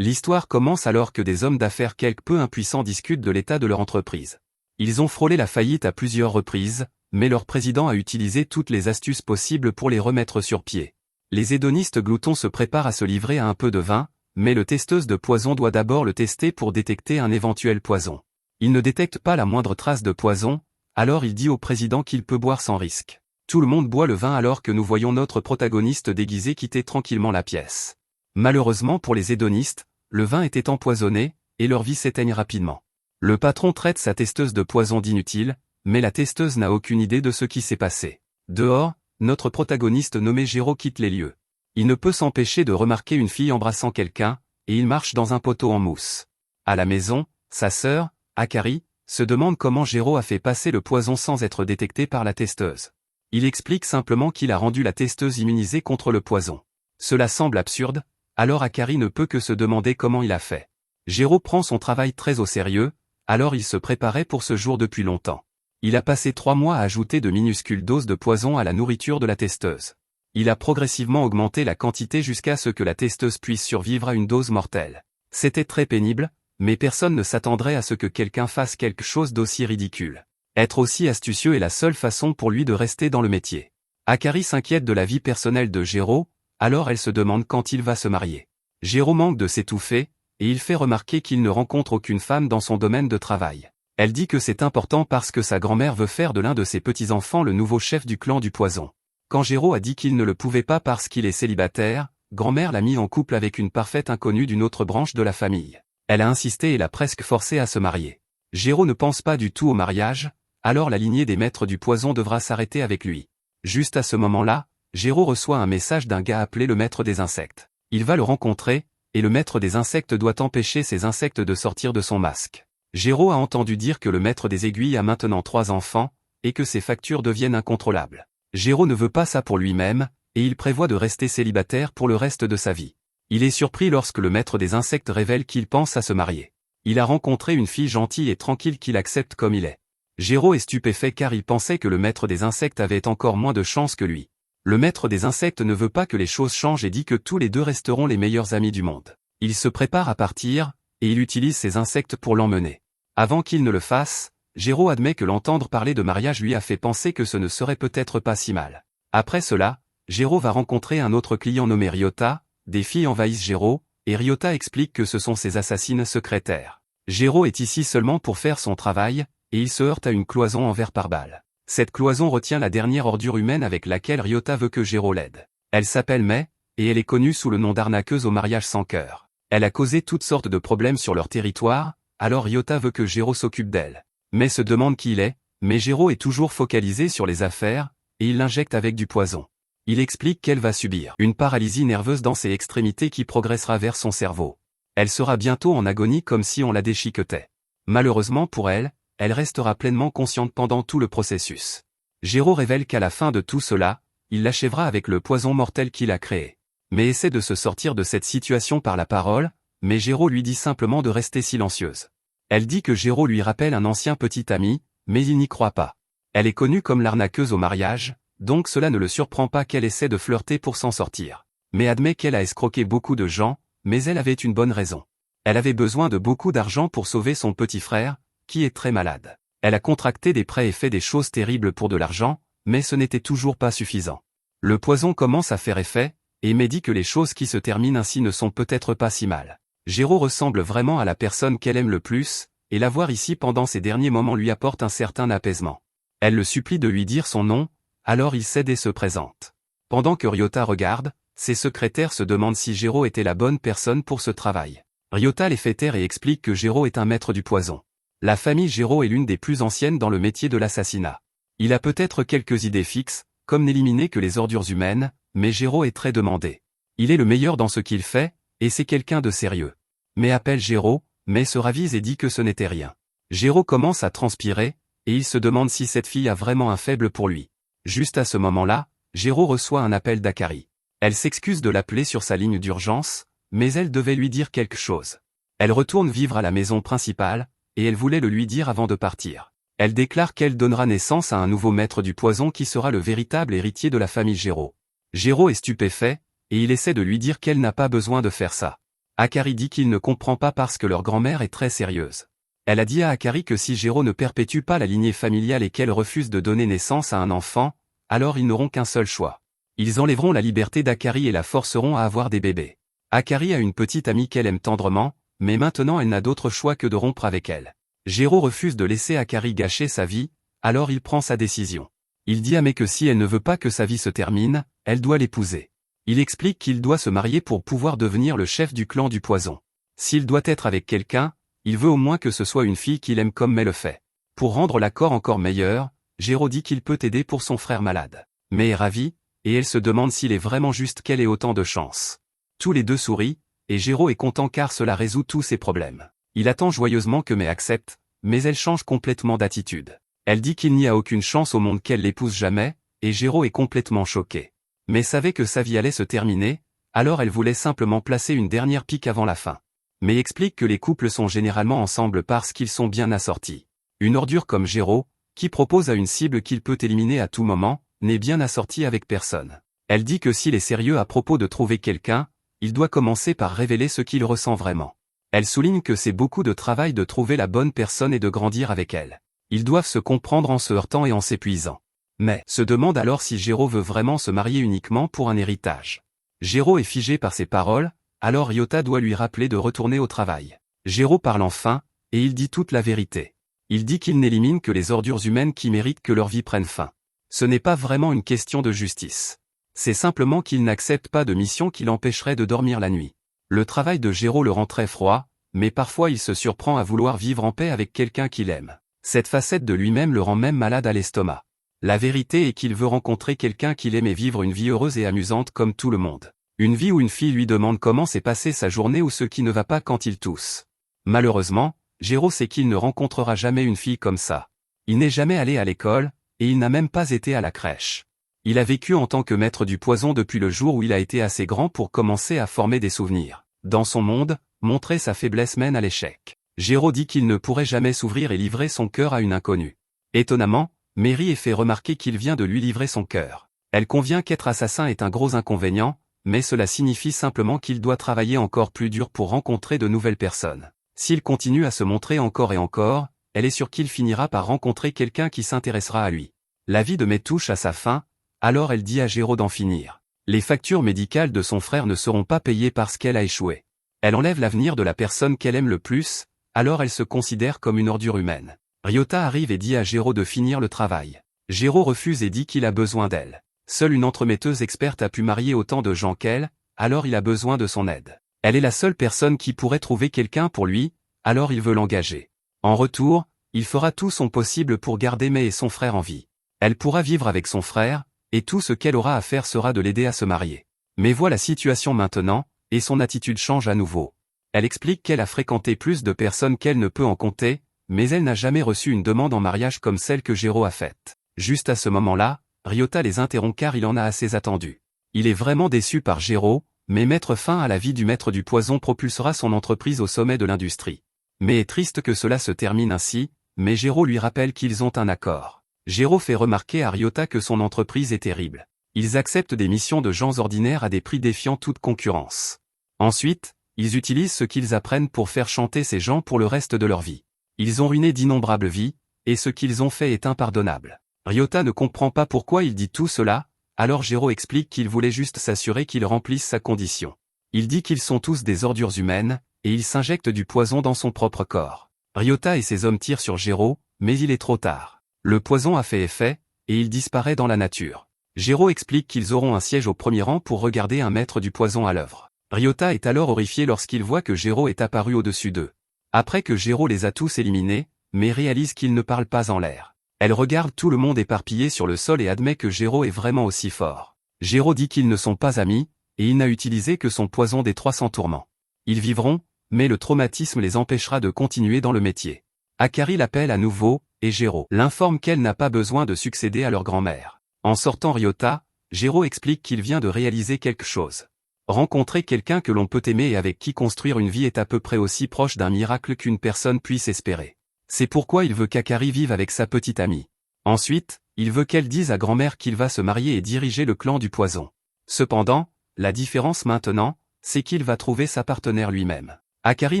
L'histoire commence alors que des hommes d'affaires quelque peu impuissants discutent de l'état de leur entreprise. Ils ont frôlé la faillite à plusieurs reprises, mais leur président a utilisé toutes les astuces possibles pour les remettre sur pied. Les hédonistes gloutons se préparent à se livrer à un peu de vin, mais le testeuse de poison doit d'abord le tester pour détecter un éventuel poison. Il ne détecte pas la moindre trace de poison, alors il dit au président qu'il peut boire sans risque. Tout le monde boit le vin alors que nous voyons notre protagoniste déguisé quitter tranquillement la pièce. Malheureusement pour les hédonistes, le vin était empoisonné, et leur vie s'éteigne rapidement. Le patron traite sa testeuse de poison d'inutile, mais la testeuse n'a aucune idée de ce qui s'est passé. Dehors, notre protagoniste nommé Géraud quitte les lieux. Il ne peut s'empêcher de remarquer une fille embrassant quelqu'un, et il marche dans un poteau en mousse. À la maison, sa sœur, Akari, se demande comment Géraud a fait passer le poison sans être détecté par la testeuse. Il explique simplement qu'il a rendu la testeuse immunisée contre le poison. Cela semble absurde, alors Akari ne peut que se demander comment il a fait. Géraud prend son travail très au sérieux, alors il se préparait pour ce jour depuis longtemps. Il a passé 3 mois à ajouter de minuscules doses de poison à la nourriture de la testeuse. Il a progressivement augmenté la quantité jusqu'à ce que la testeuse puisse survivre à une dose mortelle. C'était très pénible, mais personne ne s'attendrait à ce que quelqu'un fasse quelque chose d'aussi ridicule. Être aussi astucieux est la seule façon pour lui de rester dans le métier. Akari s'inquiète de la vie personnelle de Géraud, alors elle se demande quand il va se marier. Géraud manque de s'étouffer, et il fait remarquer qu'il ne rencontre aucune femme dans son domaine de travail. Elle dit que c'est important parce que sa grand-mère veut faire de l'un de ses petits-enfants le nouveau chef du clan du poison. Quand Géraud a dit qu'il ne le pouvait pas parce qu'il est célibataire, grand-mère l'a mis en couple avec une parfaite inconnue d'une autre branche de la famille. Elle a insisté et l'a presque forcé à se marier. Géraud ne pense pas du tout au mariage, alors la lignée des maîtres du poison devra s'arrêter avec lui. Juste à ce moment-là, Géraud reçoit un message d'un gars appelé le maître des insectes. Il va le rencontrer, et le maître des insectes doit empêcher ces insectes de sortir de son masque. Géraud a entendu dire que le maître des aiguilles a maintenant 3 enfants, et que ses factures deviennent incontrôlables. Géraud ne veut pas ça pour lui-même, et il prévoit de rester célibataire pour le reste de sa vie. Il est surpris lorsque le maître des insectes révèle qu'il pense à se marier. Il a rencontré une fille gentille et tranquille qu'il accepte comme il est. Géraud est stupéfait car il pensait que le maître des insectes avait encore moins de chance que lui. Le maître des insectes ne veut pas que les choses changent et dit que tous les deux resteront les meilleurs amis du monde. Il se prépare à partir, et il utilise ses insectes pour l'emmener. Avant qu'il ne le fasse, Géraud admet que l'entendre parler de mariage lui a fait penser que ce ne serait peut-être pas si mal. Après cela, Géraud va rencontrer un autre client nommé Ryota, des filles envahissent Géraud, et Ryota explique que ce sont ses assassines secrétaires. Géraud est ici seulement pour faire son travail, et il se heurte à une cloison en verre par balle. Cette cloison retient la dernière ordure humaine avec laquelle Ryota veut que Géraud l'aide. Elle s'appelle Mai, et elle est connue sous le nom d'arnaqueuse au mariage sans cœur. Elle a causé toutes sortes de problèmes sur leur territoire, alors Ryota veut que Géraud s'occupe d'elle. Mai se demande qui il est, mais Géraud est toujours focalisé sur les affaires, et il l'injecte avec du poison. Il explique qu'elle va subir une paralysie nerveuse dans ses extrémités qui progressera vers son cerveau. Elle sera bientôt en agonie comme si on la déchiquetait. Malheureusement pour elle, elle restera pleinement consciente pendant tout le processus. Géraud révèle qu'à la fin de tout cela, il l'achèvera avec le poison mortel qu'il a créé. Mais essaie de se sortir de cette situation par la parole, mais Géraud lui dit simplement de rester silencieuse. Elle dit que Géraud lui rappelle un ancien petit ami, mais il n'y croit pas. Elle est connue comme l'arnaqueuse au mariage, donc cela ne le surprend pas qu'elle essaie de flirter pour s'en sortir. Mais admet qu'elle a escroqué beaucoup de gens, mais elle avait une bonne raison. Elle avait besoin de beaucoup d'argent pour sauver son petit frère, qui est très malade. Elle a contracté des prêts et fait des choses terribles pour de l'argent, mais ce n'était toujours pas suffisant. Le poison commence à faire effet, et Mai dit que les choses qui se terminent ainsi ne sont peut-être pas si mal. Géraud ressemble vraiment à la personne qu'elle aime le plus, et la voir ici pendant ces derniers moments lui apporte un certain apaisement. Elle le supplie de lui dire son nom, alors il cède et se présente. Pendant que Ryota regarde, ses secrétaires se demandent si Géraud était la bonne personne pour ce travail. Ryota les fait taire et explique que Géraud est un maître du poison. La famille Géraud est l'une des plus anciennes dans le métier de l'assassinat. Il a peut-être quelques idées fixes, comme n'éliminer que les ordures humaines, mais Géraud est très demandé. Il est le meilleur dans ce qu'il fait, et c'est quelqu'un de sérieux. Mais appelle Géraud, mais se ravise et dit que ce n'était rien. Géraud commence à transpirer, et il se demande si cette fille a vraiment un faible pour lui. Juste à ce moment-là, Géraud reçoit un appel d'Akari. Elle s'excuse de l'appeler sur sa ligne d'urgence, mais elle devait lui dire quelque chose. Elle retourne vivre à la maison principale, et elle voulait le lui dire avant de partir. Elle déclare qu'elle donnera naissance à un nouveau maître du poison qui sera le véritable héritier de la famille Géraud. Géraud est stupéfait, et il essaie de lui dire qu'elle n'a pas besoin de faire ça. Akari dit qu'il ne comprend pas parce que leur grand-mère est très sérieuse. Elle a dit à Akari que si Jiro ne perpétue pas la lignée familiale et qu'elle refuse de donner naissance à un enfant, alors ils n'auront qu'un seul choix. Ils enlèveront la liberté d'Akari et la forceront à avoir des bébés. Akari a une petite amie qu'elle aime tendrement, mais maintenant elle n'a d'autre choix que de rompre avec elle. Jiro refuse de laisser Akari gâcher sa vie, alors il prend sa décision. Il dit à Mai que si elle ne veut pas que sa vie se termine, elle doit l'épouser. Il explique qu'il doit se marier pour pouvoir devenir le chef du clan du poison. S'il doit être avec quelqu'un, il veut au moins que ce soit une fille qu'il aime comme Mai le fait. Pour rendre l'accord encore meilleur, Jiro dit qu'il peut aider pour son frère malade. Mai est ravie, et elle se demande s'il est vraiment juste qu'elle ait autant de chance. Tous les deux sourient, et Jiro est content car cela résout tous ses problèmes. Il attend joyeusement que Mai accepte, mais elle change complètement d'attitude. Elle dit qu'il n'y a aucune chance au monde qu'elle l'épouse jamais, et Jiro est complètement choqué. Mai savait que sa vie allait se terminer, alors elle voulait simplement placer une dernière pique avant la fin. Mai explique que les couples sont généralement ensemble parce qu'ils sont bien assortis. Une ordure comme Jiro, qui propose à une cible qu'il peut éliminer à tout moment, n'est bien assortie avec personne. Elle dit que s'il est sérieux à propos de trouver quelqu'un, il doit commencer par révéler ce qu'il ressent vraiment. Elle souligne que c'est beaucoup de travail de trouver la bonne personne et de grandir avec elle. Ils doivent se comprendre en se heurtant et en s'épuisant. Mais se demande alors si Jiro veut vraiment se marier uniquement pour un héritage. Jiro est figé par ses paroles, alors Ryota doit lui rappeler de retourner au travail. Jiro parle enfin, et il dit toute la vérité. Il dit qu'il n'élimine que les ordures humaines qui méritent que leur vie prenne fin. Ce n'est pas vraiment une question de justice. C'est simplement qu'il n'accepte pas de mission qui l'empêcherait de dormir la nuit. Le travail de Jiro le rend très froid, mais parfois il se surprend à vouloir vivre en paix avec quelqu'un qu'il aime. Cette facette de lui-même le rend même malade à l'estomac. La vérité est qu'il veut rencontrer quelqu'un qu'il aime et vivre une vie heureuse et amusante comme tout le monde. Une vie où une fille lui demande comment s'est passée sa journée ou ce qui ne va pas quand il tousse. Malheureusement, Jiro sait qu'il ne rencontrera jamais une fille comme ça. Il n'est jamais allé à l'école, et il n'a même pas été à la crèche. Il a vécu en tant que maître du poison depuis le jour où il a été assez grand pour commencer à former des souvenirs. Dans son monde, montrer sa faiblesse mène à l'échec. Jiro dit qu'il ne pourrait jamais s'ouvrir et livrer son cœur à une inconnue. Étonnamment, Mary est fait remarquer qu'il vient de lui livrer son cœur. Elle convient qu'être assassin est un gros inconvénient, mais cela signifie simplement qu'il doit travailler encore plus dur pour rencontrer de nouvelles personnes. S'il continue à se montrer encore et encore, elle est sûre qu'il finira par rencontrer quelqu'un qui s'intéressera à lui. La vie de Mai touche à sa fin, alors elle dit à Jiro d'en finir. Les factures médicales de son frère ne seront pas payées parce qu'elle a échoué. Elle enlève l'avenir de la personne qu'elle aime le plus, alors elle se considère comme une ordure humaine. Ryota arrive et dit à Jiro de finir le travail. Jiro refuse et dit qu'il a besoin d'elle. Seule une entremetteuse experte a pu marier autant de gens qu'elle, alors il a besoin de son aide. Elle est la seule personne qui pourrait trouver quelqu'un pour lui, alors il veut l'engager. En retour, il fera tout son possible pour garder Mai et son frère en vie. Elle pourra vivre avec son frère, et tout ce qu'elle aura à faire sera de l'aider à se marier. Mais voit la situation maintenant, et son attitude change à nouveau. Elle explique qu'elle a fréquenté plus de personnes qu'elle ne peut en compter, mais elle n'a jamais reçu une demande en mariage comme celle que Jiro a faite. Juste à ce moment-là, Ryota les interrompt car il en a assez attendu. Il est vraiment déçu par Jiro, mais mettre fin à la vie du maître du poison propulsera son entreprise au sommet de l'industrie. Mais est triste que cela se termine ainsi, mais Jiro lui rappelle qu'ils ont un accord. Jiro fait remarquer à Ryota que son entreprise est terrible. Ils acceptent des missions de gens ordinaires à des prix défiant toute concurrence. Ensuite, ils utilisent ce qu'ils apprennent pour faire chanter ces gens pour le reste de leur vie. Ils ont ruiné d'innombrables vies, et ce qu'ils ont fait est impardonnable. Ryota ne comprend pas pourquoi il dit tout cela, alors Jiro explique qu'il voulait juste s'assurer qu'ils remplissent sa condition. Il dit qu'ils sont tous des ordures humaines, et il s'injecte du poison dans son propre corps. Ryota et ses hommes tirent sur Jiro, mais il est trop tard. Le poison a fait effet, et il disparaît dans la nature. Jiro explique qu'ils auront un siège au premier rang pour regarder un maître du poison à l'œuvre. Ryota est alors horrifié lorsqu'il voit que Jiro est apparu au-dessus d'eux. Après que Jiro les a tous éliminés, mais réalise qu'il ne parle pas en l'air. Elle regarde tout le monde éparpillé sur le sol et admet que Jiro est vraiment aussi fort. Jiro dit qu'ils ne sont pas amis, et il n'a utilisé que son poison des 300 tourments. Ils vivront, mais le traumatisme les empêchera de continuer dans le métier. Akari l'appelle à nouveau, et Jiro l'informe qu'elle n'a pas besoin de succéder à leur grand-mère. En sortant Ryota, Jiro explique qu'il vient de réaliser quelque chose. Rencontrer quelqu'un que l'on peut aimer et avec qui construire une vie est à peu près aussi proche d'un miracle qu'une personne puisse espérer. C'est pourquoi il veut qu'Akari vive avec sa petite amie. Ensuite, il veut qu'elle dise à grand-mère qu'il va se marier et diriger le clan du poison. Cependant, la différence maintenant, c'est qu'il va trouver sa partenaire lui-même. Akari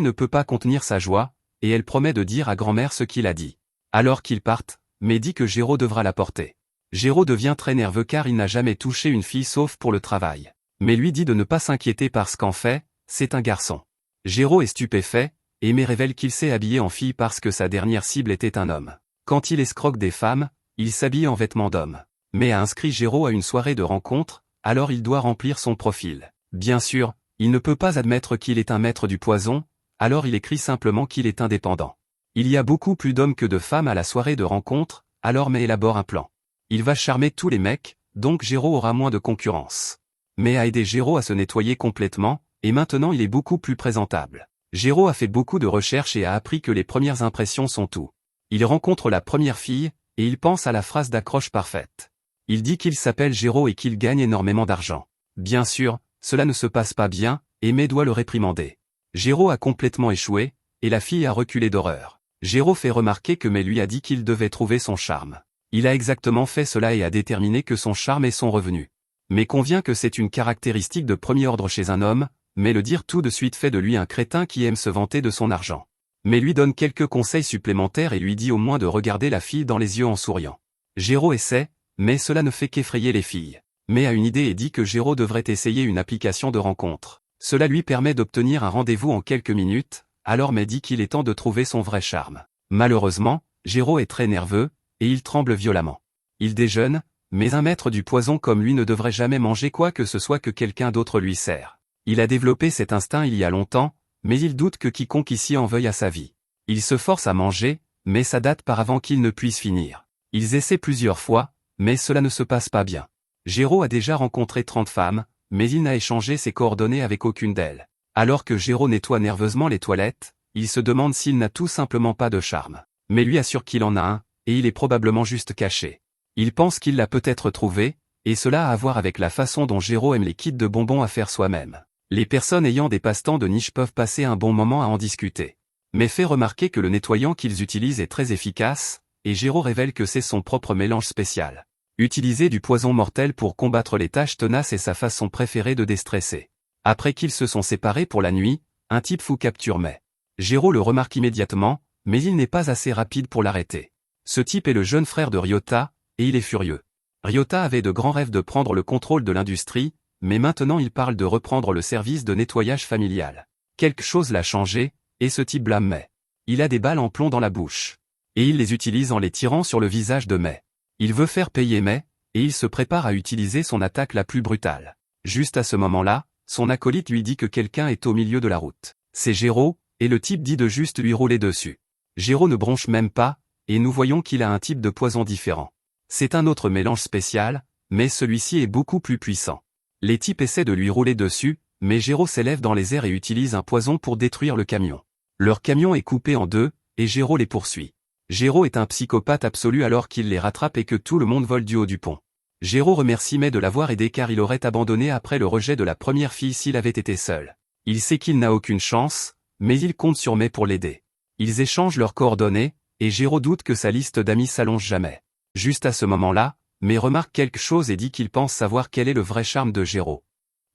ne peut pas contenir sa joie, et elle promet de dire à grand-mère ce qu'il a dit. Alors qu'ils partent, Mai dit que Géraud devra la porter. Géraud devient très nerveux car il n'a jamais touché une fille sauf pour le travail. Mais lui dit de ne pas s'inquiéter parce qu'en fait, c'est un garçon. Géraud est stupéfait, et Mai révèle qu'il s'est habillé en fille parce que sa dernière cible était un homme. Quand il escroque des femmes, il s'habille en vêtements d'homme. Mai a inscrit Géraud à une soirée de rencontre, alors il doit remplir son profil. Bien sûr, il ne peut pas admettre qu'il est un maître du poison, alors il écrit simplement qu'il est indépendant. Il y a beaucoup plus d'hommes que de femmes à la soirée de rencontre, alors Mai élabore un plan. Il va charmer tous les mecs, donc Géraud aura moins de concurrence. Mai a aidé Géraud à se nettoyer complètement, et maintenant il est beaucoup plus présentable. Géraud a fait beaucoup de recherches et a appris que les premières impressions sont tout. Il rencontre la première fille, et il pense à la phrase d'accroche parfaite. Il dit qu'il s'appelle Géraud et qu'il gagne énormément d'argent. Bien sûr, cela ne se passe pas bien, et Mai doit le réprimander. Géraud a complètement échoué, et la fille a reculé d'horreur. Géraud fait remarquer que Mai lui a dit qu'il devait trouver son charme. Il a exactement fait cela et a déterminé que son charme est son revenu. Mais convient que c'est une caractéristique de premier ordre chez un homme, mais le dire tout de suite fait de lui un crétin qui aime se vanter de son argent. Mais lui donne quelques conseils supplémentaires et lui dit au moins de regarder la fille dans les yeux en souriant. Géraud essaie, mais cela ne fait qu'effrayer les filles. Mai a une idée et dit que Géraud devrait essayer une application de rencontre. Cela lui permet d'obtenir un rendez-vous en quelques minutes, alors Mai dit qu'il est temps de trouver son vrai charme. Malheureusement, Géraud est très nerveux, et il tremble violemment. Il déjeune, mais un maître du poison comme lui ne devrait jamais manger quoi que ce soit que quelqu'un d'autre lui sert. Il a développé cet instinct il y a longtemps, mais il doute que quiconque ici en veuille à sa vie. Il se force à manger, mais ça date par avant qu'il ne puisse finir. Ils essaient plusieurs fois, mais cela ne se passe pas bien. Géraud a déjà rencontré 30 femmes, mais il n'a échangé ses coordonnées avec aucune d'elles. Alors que Géraud nettoie nerveusement les toilettes, il se demande s'il n'a tout simplement pas de charme. Mais lui assure qu'il en a un, et il est probablement juste caché. Il pense qu'il l'a peut-être trouvé, et cela a à voir avec la façon dont Géraud aime les kits de bonbons à faire soi-même. Les personnes ayant des passe-temps de niche peuvent passer un bon moment à en discuter. Mais fait remarquer que le nettoyant qu'ils utilisent est très efficace, et Géraud révèle que c'est son propre mélange spécial. Utiliser du poison mortel pour combattre les tâches tenaces est sa façon préférée de déstresser. Après qu'ils se sont séparés pour la nuit, un type fou capture Mai. Géraud le remarque immédiatement, mais il n'est pas assez rapide pour l'arrêter. Ce type est le jeune frère de Ryota, et il est furieux. Ryota avait de grands rêves de prendre le contrôle de l'industrie, mais maintenant il parle de reprendre le service de nettoyage familial. Quelque chose l'a changé, et ce type blâme Mai. Il a des balles en plomb dans la bouche. Et il les utilise en les tirant sur le visage de Mai. Il veut faire payer Mai, et il se prépare à utiliser son attaque la plus brutale. Juste à ce moment-là, son acolyte lui dit que quelqu'un est au milieu de la route. C'est Géraud, et le type dit de juste lui rouler dessus. Géraud ne bronche même pas, et nous voyons qu'il a un type de poison différent. C'est un autre mélange spécial, mais celui-ci est beaucoup plus puissant. Les types essaient de lui rouler dessus, mais Géraud s'élève dans les airs et utilise un poison pour détruire le camion. Leur camion est coupé en deux, et Géraud les poursuit. Géraud est un psychopathe absolu alors qu'il les rattrape et que tout le monde vole du haut du pont. Géraud remercie Mai de l'avoir aidé car il aurait abandonné après le rejet de la première fille s'il avait été seul. Il sait qu'il n'a aucune chance, mais il compte sur Mai pour l'aider. Ils échangent leurs coordonnées, et Géraud doute que sa liste d'amis s'allonge jamais. Juste à ce moment-là, Mai remarque quelque chose et dit qu'il pense savoir quel est le vrai charme de Géraud.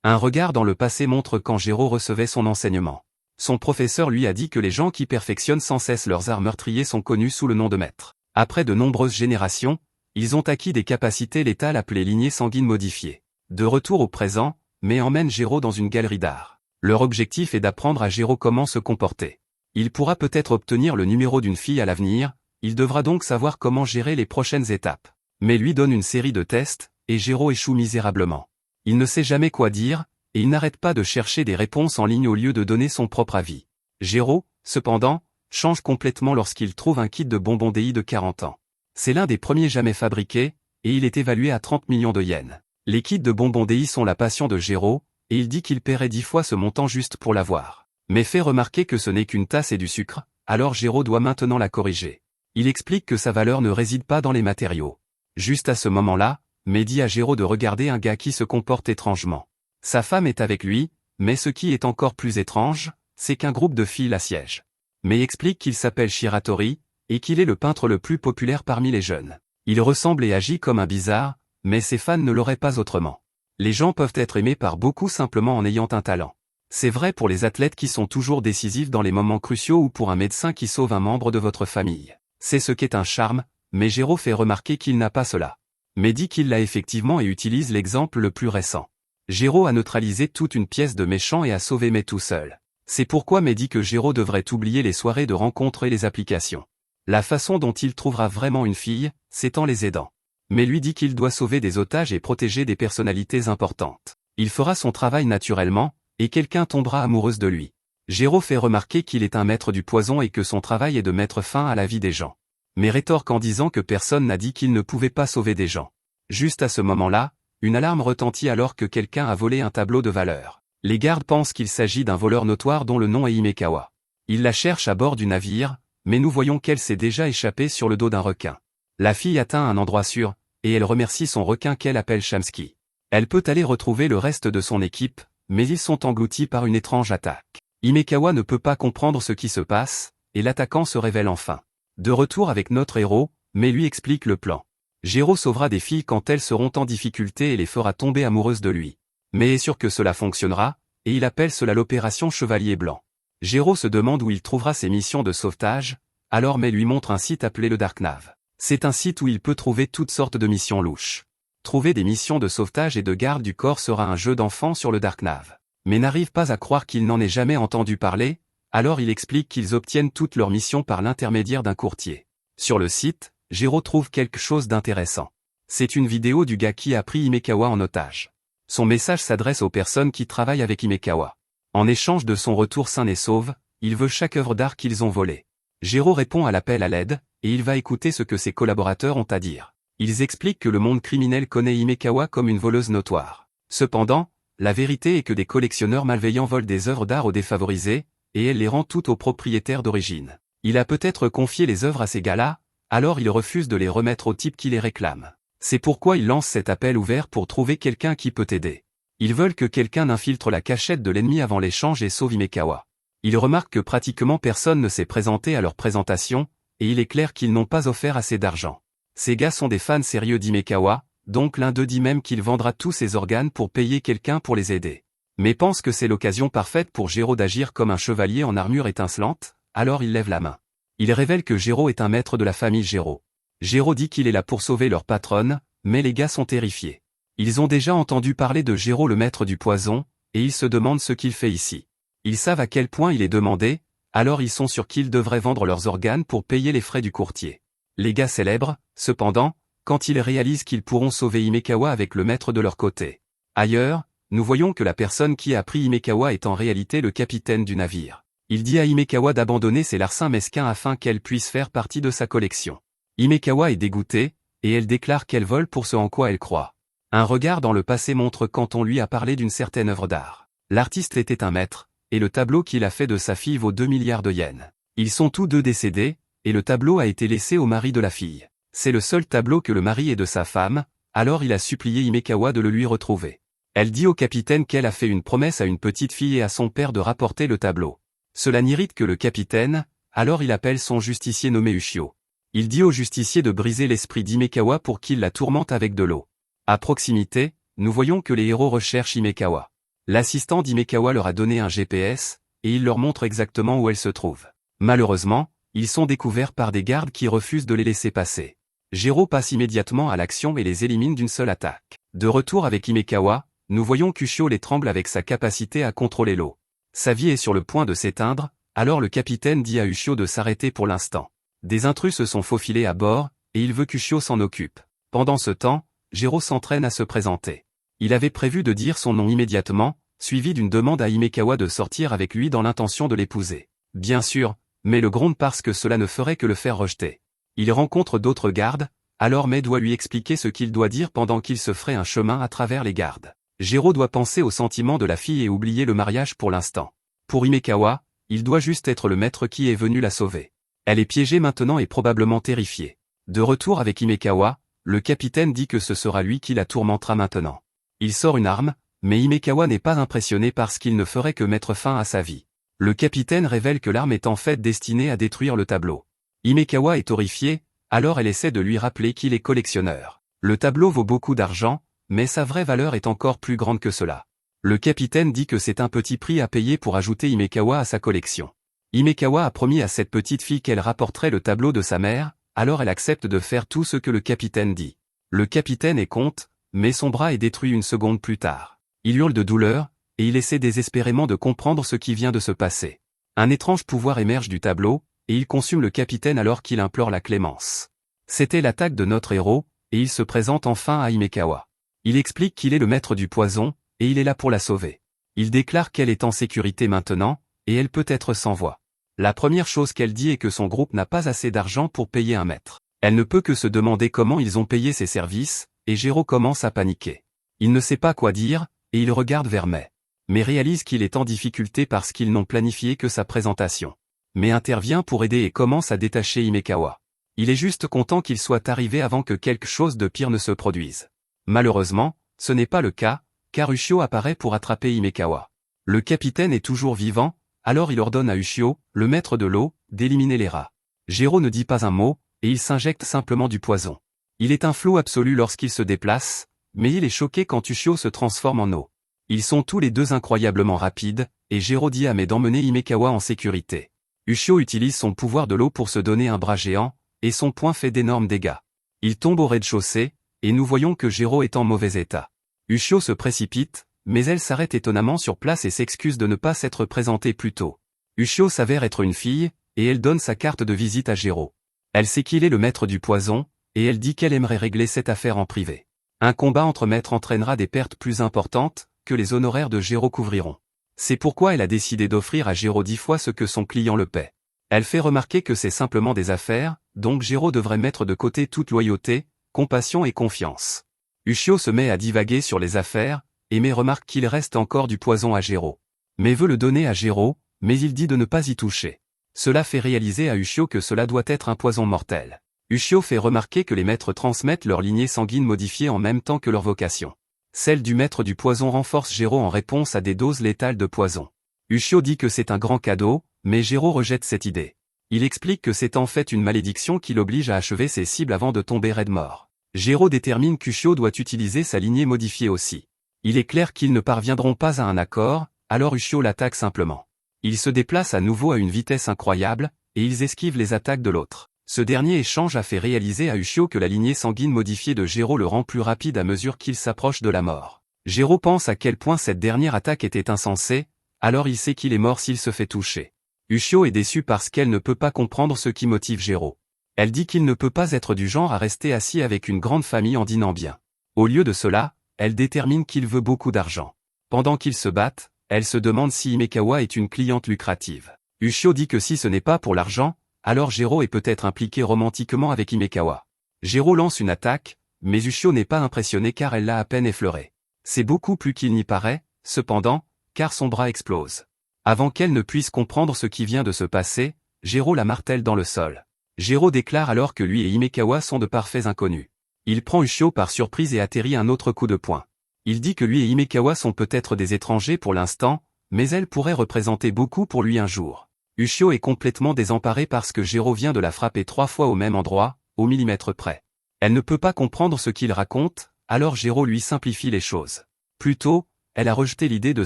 Un regard dans le passé montre quand Géraud recevait son enseignement. Son professeur lui a dit que les gens qui perfectionnent sans cesse leurs arts meurtriers sont connus sous le nom de maîtres. Après de nombreuses générations, ils ont acquis des capacités létales appelées lignées sanguines modifiées. De retour au présent, Mai emmène Géraud dans une galerie d'art. Leur objectif est d'apprendre à Géraud comment se comporter. Il pourra peut-être obtenir le numéro d'une fille à l'avenir, il devra donc savoir comment gérer les prochaines étapes. Mai lui donne une série de tests, et Géraud échoue misérablement. Il ne sait jamais quoi dire, et il n'arrête pas de chercher des réponses en ligne au lieu de donner son propre avis. Géraud, cependant, change complètement lorsqu'il trouve un kit de bonbons DI de 40 ans. C'est l'un des premiers jamais fabriqués, et il est évalué à 30 millions de yens. Les kits de bonbons DI sont la passion de Géraud, et il dit qu'il paierait 10 fois ce montant juste pour l'avoir. Mais fait remarquer que ce n'est qu'une tasse et du sucre, alors Géraud doit maintenant la corriger. Il explique que sa valeur ne réside pas dans les matériaux. Juste à ce moment-là, Mai dit à Géraud de regarder un gars qui se comporte étrangement. Sa femme est avec lui, mais ce qui est encore plus étrange, c'est qu'un groupe de filles l'assiège. Mai explique qu'il s'appelle Shiratori, et qu'il est le peintre le plus populaire parmi les jeunes. Il ressemble et agit comme un bizarre, mais ses fans ne l'auraient pas autrement. Les gens peuvent être aimés par beaucoup simplement en ayant un talent. C'est vrai pour les athlètes qui sont toujours décisifs dans les moments cruciaux ou pour un médecin qui sauve un membre de votre famille. C'est ce qu'est un charme, mais Géraud fait remarquer qu'il n'a pas cela. Mais dit qu'il l'a effectivement et utilise l'exemple le plus récent. Géraud a neutralisé toute une pièce de méchant et a sauvé May tout seul. C'est pourquoi May dit que Géraud devrait oublier les soirées de rencontres et les applications. La façon dont il trouvera vraiment une fille, c'est en les aidant. Mais lui dit qu'il doit sauver des otages et protéger des personnalités importantes. Il fera son travail naturellement, et quelqu'un tombera amoureuse de lui. Géraud fait remarquer qu'il est un maître du poison et que son travail est de mettre fin à la vie des gens. Mais rétorque en disant que personne n'a dit qu'il ne pouvait pas sauver des gens. Juste à ce moment-là, une alarme retentit alors que quelqu'un a volé un tableau de valeur. Les gardes pensent qu'il s'agit d'un voleur notoire dont le nom est Himekawa. Ils la cherchent à bord du navire, mais nous voyons qu'elle s'est déjà échappée sur le dos d'un requin. La fille atteint un endroit sûr, et elle remercie son requin qu'elle appelle Shamsky. Elle peut aller retrouver le reste de son équipe, mais ils sont engloutis par une étrange attaque. Himekawa ne peut pas comprendre ce qui se passe, et l'attaquant se révèle enfin. De retour avec notre héros, mais lui explique le plan. Géraud sauvera des filles quand elles seront en difficulté et les fera tomber amoureuses de lui. Mais est sûr que cela fonctionnera, et il appelle cela l'opération Chevalier Blanc. Géraud se demande où il trouvera ses missions de sauvetage, alors May lui montre un site appelé le Darknav. C'est un site où il peut trouver toutes sortes de missions louches. Trouver des missions de sauvetage et de garde du corps sera un jeu d'enfant sur le Darknav. Mais n'arrive pas à croire qu'il n'en ait jamais entendu parler, alors il explique qu'ils obtiennent toutes leurs missions par l'intermédiaire d'un courtier. Sur le site, Géraud trouve quelque chose d'intéressant. C'est une vidéo du gars qui a pris Himekawa en otage. Son message s'adresse aux personnes qui travaillent avec Himekawa. En échange de son retour sain et sauve, il veut chaque œuvre d'art qu'ils ont volée. Géraud répond à l'appel à l'aide, et il va écouter ce que ses collaborateurs ont à dire. Ils expliquent que le monde criminel connaît Himekawa comme une voleuse notoire. Cependant, la vérité est que des collectionneurs malveillants volent des œuvres d'art aux défavorisés, et elle les rend toutes aux propriétaires d'origine. Il a peut-être confié les œuvres à ces gars-là, alors il refuse de les remettre au type qui les réclame. C'est pourquoi il lance cet appel ouvert pour trouver quelqu'un qui peut aider. Ils veulent que quelqu'un infiltre la cachette de l'ennemi avant l'échange et sauve Himekawa. Ils remarquent que pratiquement personne ne s'est présenté à leur présentation, et il est clair qu'ils n'ont pas offert assez d'argent. Ces gars sont des fans sérieux d'Himekawa, donc l'un d'eux dit même qu'il vendra tous ses organes pour payer quelqu'un pour les aider. Mais pense que c'est l'occasion parfaite pour Géraud d'agir comme un chevalier en armure étincelante, alors il lève la main. Il révèle que Géraud est un maître de la famille Géraud. Géraud dit qu'il est là pour sauver leur patronne, mais les gars sont terrifiés. Ils ont déjà entendu parler de Géraud le maître du poison, et ils se demandent ce qu'il fait ici. Ils savent à quel point il est demandé, alors ils sont sûrs qu'ils devraient vendre leurs organes pour payer les frais du courtier. Les gars célèbrent, cependant, quand ils réalisent qu'ils pourront sauver Himekawa avec le maître de leur côté. Ailleurs, nous voyons que la personne qui a pris Himekawa est en réalité le capitaine du navire. Il dit à Himekawa d'abandonner ses larcins mesquins afin qu'elle puisse faire partie de sa collection. Himekawa est dégoûtée, et elle déclare qu'elle vole pour ce en quoi elle croit. Un regard dans le passé montre quand on lui a parlé d'une certaine œuvre d'art. L'artiste était un maître, et le tableau qu'il a fait de sa fille vaut 2 milliards de yens. Ils sont tous deux décédés, et le tableau a été laissé au mari de la fille. C'est le seul tableau que le mari ait de sa femme, alors il a supplié Himekawa de le lui retrouver. Elle dit au capitaine qu'elle a fait une promesse à une petite fille et à son père de rapporter le tableau. Cela n'irrite que le capitaine, alors il appelle son justicier nommé Ushio. Il dit au justicier de briser l'esprit d'Himekawa pour qu'il la tourmente avec de l'eau. À proximité, nous voyons que les héros recherchent Himekawa. L'assistant d'Himekawa leur a donné un GPS, et il leur montre exactement où elle se trouve. Malheureusement, ils sont découverts par des gardes qui refusent de les laisser passer. Géraud passe immédiatement à l'action et les élimine d'une seule attaque. De retour avec Himekawa, nous voyons qu'Ushio les tremble avec sa capacité à contrôler l'eau. Sa vie est sur le point de s'éteindre, alors le capitaine dit à Ushio de s'arrêter pour l'instant. Des intrus se sont faufilés à bord, et il veut qu'Ushio s'en occupe. Pendant ce temps, Géraud s'entraîne à se présenter. Il avait prévu de dire son nom immédiatement, suivi d'une demande à Himekawa de sortir avec lui dans l'intention de l'épouser. Bien sûr, mais le gronde parce que cela ne ferait que le faire rejeter. Il rencontre d'autres gardes, alors May doit lui expliquer ce qu'il doit dire pendant qu'il se ferait un chemin à travers les gardes. Géraud doit penser aux sentiments de la fille et oublier le mariage pour l'instant. Pour Himekawa, il doit juste être le maître qui est venu la sauver. Elle est piégée maintenant et probablement terrifiée. De retour avec Himekawa, le capitaine dit que ce sera lui qui la tourmentera maintenant. Il sort une arme, mais Himekawa n'est pas impressionné parce qu'il ne ferait que mettre fin à sa vie. Le capitaine révèle que l'arme est en fait destinée à détruire le tableau. Himekawa est horrifiée, alors elle essaie de lui rappeler qu'il est collectionneur. Le tableau vaut beaucoup d'argent, mais sa vraie valeur est encore plus grande que cela. Le capitaine dit que c'est un petit prix à payer pour ajouter Himekawa à sa collection. Himekawa a promis à cette petite fille qu'elle rapporterait le tableau de sa mère, alors elle accepte de faire tout ce que le capitaine dit. Le capitaine est contre, mais son bras est détruit une seconde plus tard. Il hurle de douleur, et il essaie désespérément de comprendre ce qui vient de se passer. Un étrange pouvoir émerge du tableau, et il consume le capitaine alors qu'il implore la clémence. C'était l'attaque de notre héros, et il se présente enfin à Himekawa. Il explique qu'il est le maître du poison, et il est là pour la sauver. Il déclare qu'elle est en sécurité maintenant, et elle peut être sans voix. La première chose qu'elle dit est que son groupe n'a pas assez d'argent pour payer un maître. Elle ne peut que se demander comment ils ont payé ses services, et Gero commence à paniquer. Il ne sait pas quoi dire, et il regarde vers Mai. Mais réalise qu'il est en difficulté parce qu'ils n'ont planifié que sa présentation. Mais intervient pour aider et commence à détacher Himekawa. Il est juste content qu'il soit arrivé avant que quelque chose de pire ne se produise. Malheureusement, ce n'est pas le cas, car Ushio apparaît pour attraper Himekawa. Le capitaine est toujours vivant, alors il ordonne à Ushio, le maître de l'eau, d'éliminer les rats. Gero ne dit pas un mot, et il s'injecte simplement du poison. Il est un flou absolu lorsqu'il se déplace, mais il est choqué quand Ushio se transforme en eau. Ils sont tous les deux incroyablement rapides, et Gero dit à Mai d'emmener Himekawa en sécurité. Ushio utilise son pouvoir de l'eau pour se donner un bras géant, et son poing fait d'énormes dégâts. Il tombe au rez-de-chaussée, et nous voyons que Gero est en mauvais état. Ushio se précipite, mais elle s'arrête étonnamment sur place et s'excuse de ne pas s'être présentée plus tôt. Ushio s'avère être une fille, et elle donne sa carte de visite à Gero. Elle sait qu'il est le maître du poison, et elle dit qu'elle aimerait régler cette affaire en privé. Un combat entre maîtres entraînera des pertes plus importantes, que les honoraires de Gero couvriront. C'est pourquoi elle a décidé d'offrir à Gero 10 fois ce que son client le paie. Elle fait remarquer que c'est simplement des affaires, donc Gero devrait mettre de côté toute loyauté, compassion et confiance. Ushio se met à divaguer sur les affaires, et Mai remarque qu'il reste encore du poison à Gero. Mai veut le donner à Gero, mais il dit de ne pas y toucher. Cela fait réaliser à Ushio que cela doit être un poison mortel. Ushio fait remarquer que les maîtres transmettent leur lignée sanguine modifiée en même temps que leur vocation. Celle du maître du poison renforce Gero en réponse à des doses létales de poison. Ushio dit que c'est un grand cadeau, mais Gero rejette cette idée. Il explique que c'est en fait une malédiction qui l'oblige à achever ses cibles avant de tomber raide mort. Gero détermine qu'Ushio doit utiliser sa lignée modifiée aussi. Il est clair qu'ils ne parviendront pas à un accord, alors Ushio l'attaque simplement. Il se déplace à nouveau à une vitesse incroyable, et ils esquivent les attaques de l'autre. Ce dernier échange a fait réaliser à Ushio que la lignée sanguine modifiée de Gero le rend plus rapide à mesure qu'il s'approche de la mort. Gero pense à quel point cette dernière attaque était insensée, alors il sait qu'il est mort s'il se fait toucher. Ushio est déçu parce qu'elle ne peut pas comprendre ce qui motive Gero. Elle dit qu'il ne peut pas être du genre à rester assis avec une grande famille en dînant bien. Au lieu de cela, elle détermine qu'il veut beaucoup d'argent. Pendant qu'ils se battent, elle se demande si Himekawa est une cliente lucrative. Ushio dit que si ce n'est pas pour l'argent, alors Gero est peut-être impliqué romantiquement avec Himekawa. Gero lance une attaque, mais Ushio n'est pas impressionné car elle l'a à peine effleuré. C'est beaucoup plus qu'il n'y paraît, cependant, car son bras explose. Avant qu'elle ne puisse comprendre ce qui vient de se passer, Gero la martèle dans le sol. Gero déclare alors que lui et Himekawa sont de parfaits inconnus. Il prend Ushio par surprise et atterrit un autre coup de poing. Il dit que lui et Himekawa sont peut-être des étrangers pour l'instant, mais elle pourrait représenter beaucoup pour lui un jour. Ushio est complètement désemparée parce que Gero vient de la frapper 3 fois au même endroit, au millimètre près. Elle ne peut pas comprendre ce qu'il raconte, alors Gero lui simplifie les choses. Plus tôt, elle a rejeté l'idée de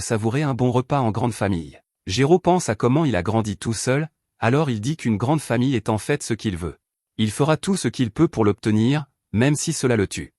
savourer un bon repas en grande famille. Gero pense à comment il a grandi tout seul, alors il dit qu'une grande famille est en fait ce qu'il veut. Il fera tout ce qu'il peut pour l'obtenir, même si cela le tue.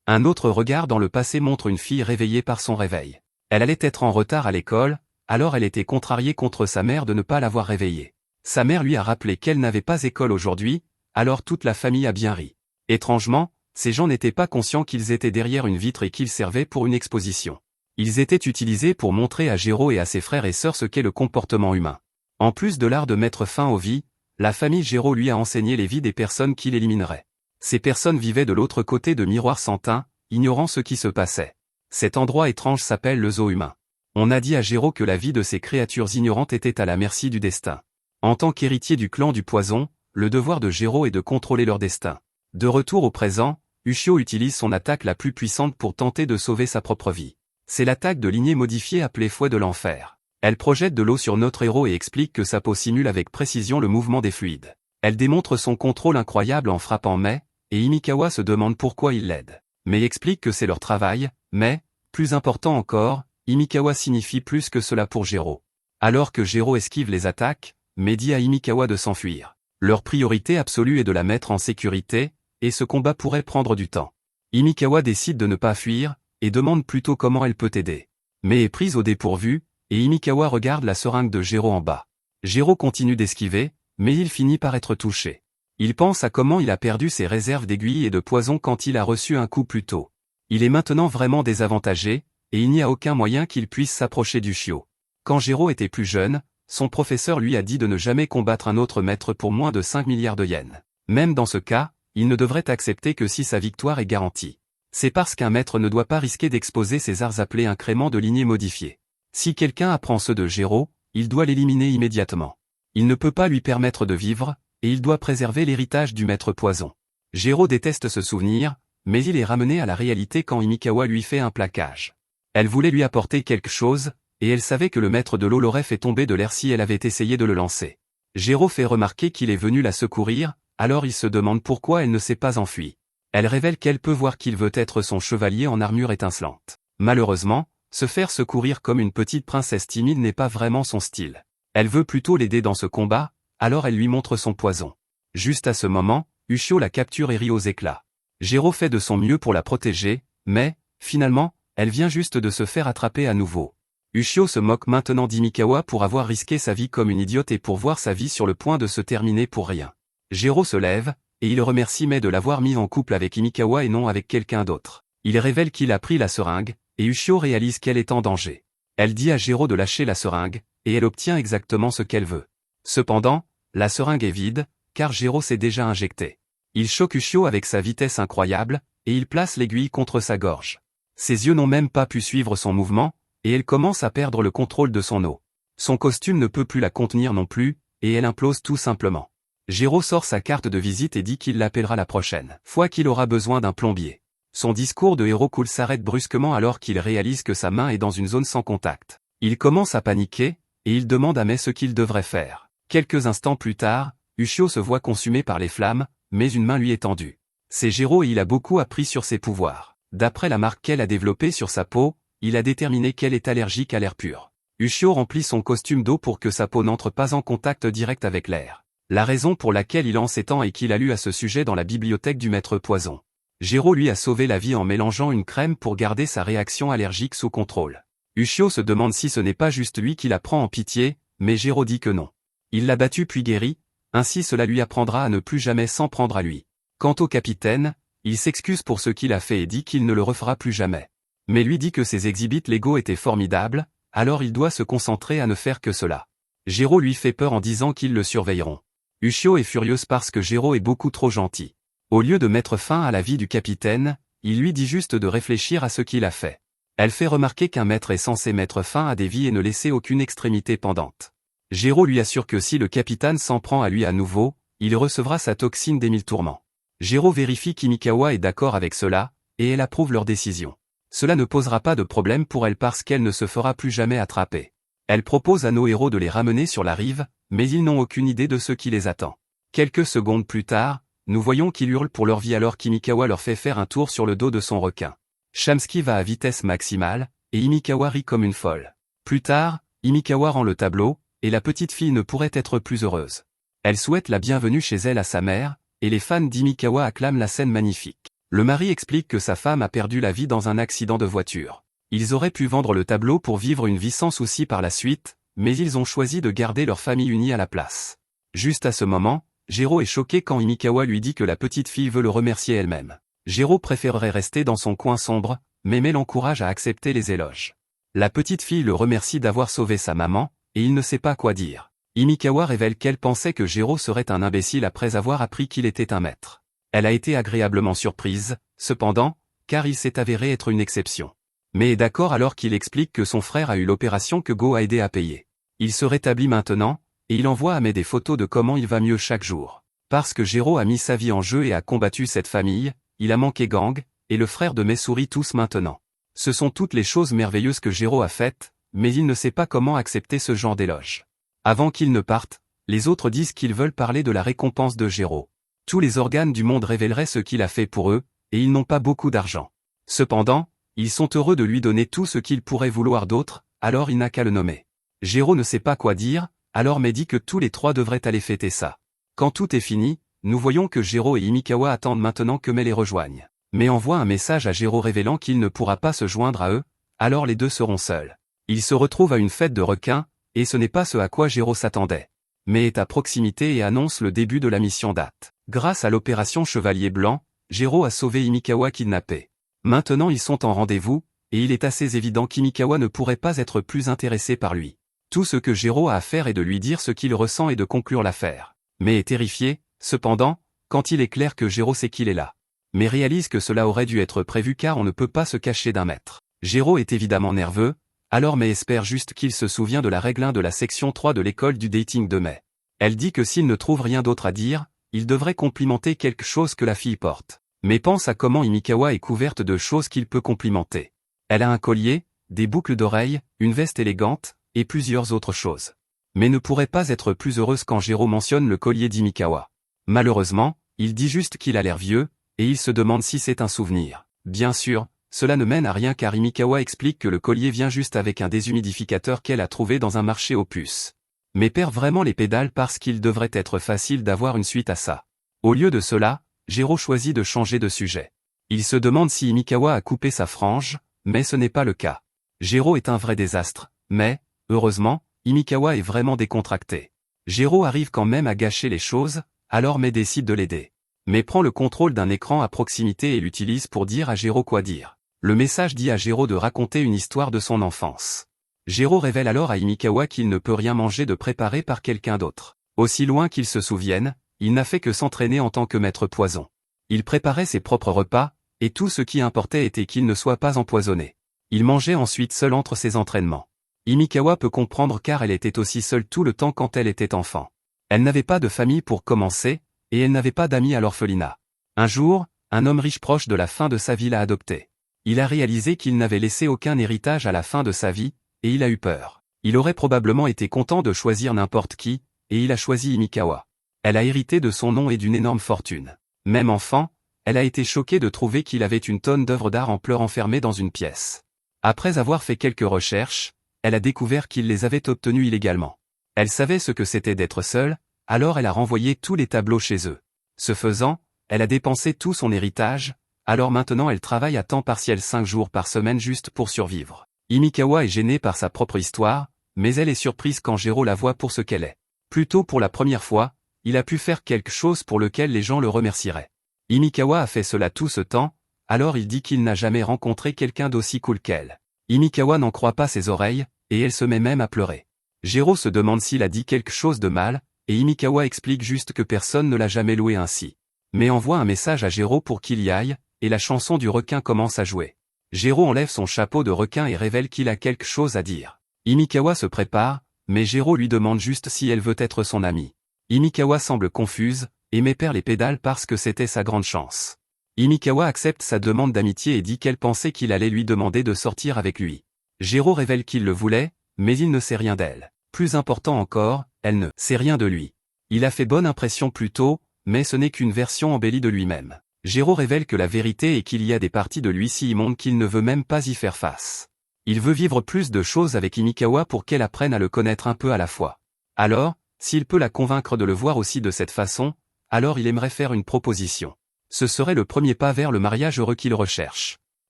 Un autre regard dans le passé montre une fille réveillée par son réveil. Elle allait être en retard à l'école, alors elle était contrariée contre sa mère de ne pas l'avoir réveillée. Sa mère lui a rappelé qu'elle n'avait pas école aujourd'hui, alors toute la famille a bien ri. Étrangement, ces gens n'étaient pas conscients qu'ils étaient derrière une vitre et qu'ils servaient pour une exposition. Ils étaient utilisés pour montrer à Gero et à ses frères et sœurs ce qu'est le comportement humain. En plus de l'art de mettre fin aux vies, la famille Gero lui a enseigné les vies des personnes qu'il éliminerait. Ces personnes vivaient de l'autre côté de Miroir sans teint, ignorant ce qui se passait. Cet endroit étrange s'appelle le zoo humain. On a dit à Gero que la vie de ces créatures ignorantes était à la merci du destin. En tant qu'héritier du clan du poison, le devoir de Gero est de contrôler leur destin. De retour au présent, Ushio utilise son attaque la plus puissante pour tenter de sauver sa propre vie. C'est l'attaque de lignée modifiée appelée Fouet de l'enfer. Elle projette de l'eau sur notre héros et explique que sa peau simule avec précision le mouvement des fluides. Elle démontre son contrôle incroyable en frappant Mai, et Himekawa se demande pourquoi il l'aide. Mai explique que c'est leur travail, mais, plus important encore, Himikawa signifie plus que cela pour Gero. Alors que Gero esquive les attaques, Mai dit à Himikawa de s'enfuir. Leur priorité absolue est de la mettre en sécurité, et ce combat pourrait prendre du temps. Himikawa décide de ne pas fuir, et demande plutôt comment elle peut aider. Mai est prise au dépourvu, et Himikawa regarde la seringue de Gero en bas. Gero continue d'esquiver, mais il finit par être touché. Il pense à comment il a perdu ses réserves d'aiguilles et de poison quand il a reçu un coup plus tôt. Il est maintenant vraiment désavantagé, et il n'y a aucun moyen qu'il puisse s'approcher du chiot. Quand Gero était plus jeune, son professeur lui a dit de ne jamais combattre un autre maître pour moins de 5 milliards de yens. Même dans ce cas, il ne devrait accepter que si sa victoire est garantie. C'est parce qu'un maître ne doit pas risquer d'exposer ses arts appelés incréments de lignée modifiée. Si quelqu'un apprend ceux de Gero, il doit l'éliminer immédiatement. Il ne peut pas lui permettre de vivre, et il doit préserver l'héritage du maître poison. Gero déteste ce souvenir, mais il est ramené à la réalité quand Himikawa lui fait un plaquage. Elle voulait lui apporter quelque chose, et elle savait que le maître de l'eau l'aurait fait tomber de l'air si elle avait essayé de le lancer. Gero fait remarquer qu'il est venu la secourir, alors il se demande pourquoi elle ne s'est pas enfuie. Elle révèle qu'elle peut voir qu'il veut être son chevalier en armure étincelante. Malheureusement, se faire secourir comme une petite princesse timide n'est pas vraiment son style. Elle veut plutôt l'aider dans ce combat, alors elle lui montre son poison. Juste à ce moment, Ushio la capture et rit aux éclats. Gero fait de son mieux pour la protéger, mais, finalement, elle vient juste de se faire attraper à nouveau. Ushio se moque maintenant d'Himikawa pour avoir risqué sa vie comme une idiote et pour voir sa vie sur le point de se terminer pour rien. Gero se lève, et il remercie Mai de l'avoir mis en couple avec Himikawa et non avec quelqu'un d'autre. Il révèle qu'il a pris la seringue, et Ushio réalise qu'elle est en danger. Elle dit à Gero de lâcher la seringue, et elle obtient exactement ce qu'elle veut. Cependant, la seringue est vide, car Gero s'est déjà injecté. Il choque Ushio avec sa vitesse incroyable, et il place l'aiguille contre sa gorge. Ses yeux n'ont même pas pu suivre son mouvement, et elle commence à perdre le contrôle de son eau. Son costume ne peut plus la contenir non plus, et elle implose tout simplement. Gero sort sa carte de visite et dit qu'il l'appellera la prochaine fois qu'il aura besoin d'un plombier. Son discours de héros cool s'arrête brusquement alors qu'il réalise que sa main est dans une zone sans contact. Il commence à paniquer, et il demande à Mai ce qu'il devrait faire. Quelques instants plus tard, Ushio se voit consumé par les flammes, mais une main lui est tendue. C'est Gero et il a beaucoup appris sur ses pouvoirs. D'après la marque qu'elle a développée sur sa peau, il a déterminé qu'elle est allergique à l'air pur. Ushio remplit son costume d'eau pour que sa peau n'entre pas en contact direct avec l'air. La raison pour laquelle il en sait tant est qu'il a lu à ce sujet dans la bibliothèque du maître poison. Gero lui a sauvé la vie en mélangeant une crème pour garder sa réaction allergique sous contrôle. Ushio se demande si ce n'est pas juste lui qui la prend en pitié, mais Gero dit que non. Il l'a battu puis guéri, ainsi cela lui apprendra à ne plus jamais s'en prendre à lui. Quant au capitaine, il s'excuse pour ce qu'il a fait et dit qu'il ne le refera plus jamais. Mais lui dit que ses exhibits légaux étaient formidables, alors il doit se concentrer à ne faire que cela. Gero lui fait peur en disant qu'ils le surveilleront. Ushio est furieuse parce que Gero est beaucoup trop gentil. Au lieu de mettre fin à la vie du capitaine, il lui dit juste de réfléchir à ce qu'il a fait. Elle fait remarquer qu'un maître est censé mettre fin à des vies et ne laisser aucune extrémité pendante. Gero lui assure que si le capitaine s'en prend à lui à nouveau, il recevra sa toxine des 1000 tourments. Gero vérifie qu'Himikawa est d'accord avec cela, et elle approuve leur décision. Cela ne posera pas de problème pour elle parce qu'elle ne se fera plus jamais attraper. Elle propose à nos héros de les ramener sur la rive, mais ils n'ont aucune idée de ce qui les attend. Quelques secondes plus tard, nous voyons qu'ils hurlent pour leur vie alors qu'Himikawa leur fait faire un tour sur le dos de son requin. Shamski va à vitesse maximale, et Himikawa rit comme une folle. Plus tard, Himikawa rend le tableau, et la petite fille ne pourrait être plus heureuse. Elle souhaite la bienvenue chez elle à sa mère, et les fans d'Himikawa acclament la scène magnifique. Le mari explique que sa femme a perdu la vie dans un accident de voiture. Ils auraient pu vendre le tableau pour vivre une vie sans souci par la suite, mais ils ont choisi de garder leur famille unie à la place. Juste à ce moment, Gero est choqué quand Himikawa lui dit que la petite fille veut le remercier elle-même. Gero préférerait rester dans son coin sombre, mais Mai l'encourage à accepter les éloges. La petite fille le remercie d'avoir sauvé sa maman, et il ne sait pas quoi dire. Himikawa révèle qu'elle pensait que Gero serait un imbécile après avoir appris qu'il était un maître. Elle a été agréablement surprise, cependant, car il s'est avéré être une exception. Mai est d'accord alors qu'il explique que son frère a eu l'opération que Go a aidé à payer. Il se rétablit maintenant, et il envoie à Mai des photos de comment il va mieux chaque jour. Parce que Gero a mis sa vie en jeu et a combattu cette famille, il a manqué Gang, et le frère de Mai sourit tous maintenant. Ce sont toutes les choses merveilleuses que Gero a faites, mais il ne sait pas comment accepter ce genre d'éloge. Avant qu'il ne parte, les autres disent qu'ils veulent parler de la récompense de Gero. Tous les organes du monde révéleraient ce qu'il a fait pour eux, et ils n'ont pas beaucoup d'argent. Cependant, Ils sont heureux de lui donner tout ce qu'il pourrait vouloir d'autre, alors il n'a qu'à le nommer. Jiro ne sait pas quoi dire, alors Mei dit que tous les trois devraient aller fêter ça. Quand tout est fini, nous voyons que Jiro et Himikawa attendent maintenant que Mei les rejoigne. Mei envoie un message à Jiro révélant qu'il ne pourra pas se joindre à eux, alors les deux seront seuls. Ils se retrouvent à une fête de requins, et ce n'est pas ce à quoi Jiro s'attendait. Mei est à proximité et annonce le début de la mission date. Grâce à l'opération Chevalier Blanc, Jiro a sauvé Himikawa kidnappé. Maintenant ils sont en rendez-vous, et il est assez évident qu'Himikawa ne pourrait pas être plus intéressé par lui. Tout ce que Jiro a à faire est de lui dire ce qu'il ressent et de conclure l'affaire. Mei est terrifié, cependant, quand il est clair que Jiro sait qu'il est là. Mais réalise que cela aurait dû être prévu car on ne peut pas se cacher d'un maître. Jiro est évidemment nerveux, alors Mei espère juste qu'il se souvient de la règle 1 de la section 3 de l'école du dating de Mei. Elle dit que s'il ne trouve rien d'autre à dire, il devrait complimenter quelque chose que la fille porte. Mais pense à comment Himikawa est couverte de choses qu'il peut complimenter. Elle a un collier, des boucles d'oreilles, une veste élégante, et plusieurs autres choses. Mais ne pourrait pas être plus heureuse quand Jiro mentionne le collier d'Himikawa. Malheureusement, il dit juste qu'il a l'air vieux, et il se demande si c'est un souvenir. Bien sûr, cela ne mène à rien car Himikawa explique que le collier vient juste avec un déshumidificateur qu'elle a trouvé dans un marché aux puces. Mais perd vraiment les pédales parce qu'il devrait être facile d'avoir une suite à ça. Au lieu de cela, Jiro choisit de changer de sujet. Il se demande si Himikawa a coupé sa frange, mais ce n'est pas le cas. Jiro est un vrai désastre, mais, heureusement, Himikawa est vraiment décontracté. Jiro arrive quand même à gâcher les choses, alors Mei décide de l'aider. Mei prend le contrôle d'un écran à proximité et l'utilise pour dire à Jiro quoi dire. Le message dit à Jiro de raconter une histoire de son enfance. Jiro révèle alors à Himikawa qu'il ne peut rien manger de préparé par quelqu'un d'autre. Aussi loin qu'il se souvienne, il n'a fait que s'entraîner en tant que maître poison. Il préparait ses propres repas, et tout ce qui importait était qu'il ne soit pas empoisonné. Il mangeait ensuite seul entre ses entraînements. Himikawa peut comprendre car elle était aussi seule tout le temps quand elle était enfant. Elle n'avait pas de famille pour commencer, et elle n'avait pas d'amis à l'orphelinat. Un jour, un homme riche proche de la fin de sa vie l'a adoptée. Il a réalisé qu'il n'avait laissé aucun héritage à la fin de sa vie, et il a eu peur. Il aurait probablement été content de choisir n'importe qui, et il a choisi Himikawa. Elle a hérité de son nom et d'une énorme fortune. Même enfant, elle a été choquée de trouver qu'il avait une tonne d'œuvres d'art en pleurs enfermées dans une pièce. Après avoir fait quelques recherches, elle a découvert qu'il les avait obtenues illégalement. Elle savait ce que c'était d'être seule, alors elle a renvoyé tous les tableaux chez eux. Ce faisant, elle a dépensé tout son héritage, alors maintenant elle travaille à temps partiel 5 jours par semaine juste pour survivre. Himikawa est gênée par sa propre histoire, mais elle est surprise quand Jiro la voit pour ce qu'elle est. Plutôt pour la première fois, il a pu faire quelque chose pour lequel les gens le remercieraient. Himikawa a fait cela tout ce temps, alors il dit qu'il n'a jamais rencontré quelqu'un d'aussi cool qu'elle. Himikawa n'en croit pas ses oreilles, et elle se met même à pleurer. Jiro se demande s'il a dit quelque chose de mal, et Himikawa explique juste que personne ne l'a jamais loué ainsi. Mais envoie un message à Jiro pour qu'il y aille, et la chanson du requin commence à jouer. Jiro enlève son chapeau de requin et révèle qu'il a quelque chose à dire. Himikawa se prépare, mais Jiro lui demande juste si elle veut être son amie. Himikawa semble confuse, et Mei perd les pédales parce que c'était sa grande chance. Himikawa accepte sa demande d'amitié et dit qu'elle pensait qu'il allait lui demander de sortir avec lui. Jiro révèle qu'il le voulait, mais il ne sait rien d'elle. Plus important encore, elle ne sait rien de lui. Il a fait bonne impression plus tôt, mais ce n'est qu'une version embellie de lui-même. Jiro révèle que la vérité est qu'il y a des parties de lui si immondes qu'il ne veut même pas y faire face. Il veut vivre plus de choses avec Himikawa pour qu'elle apprenne à le connaître un peu à la fois. Alors, s'il peut la convaincre de le voir aussi de cette façon, alors il aimerait faire une proposition. Ce serait le premier pas vers le mariage heureux qu'il recherche.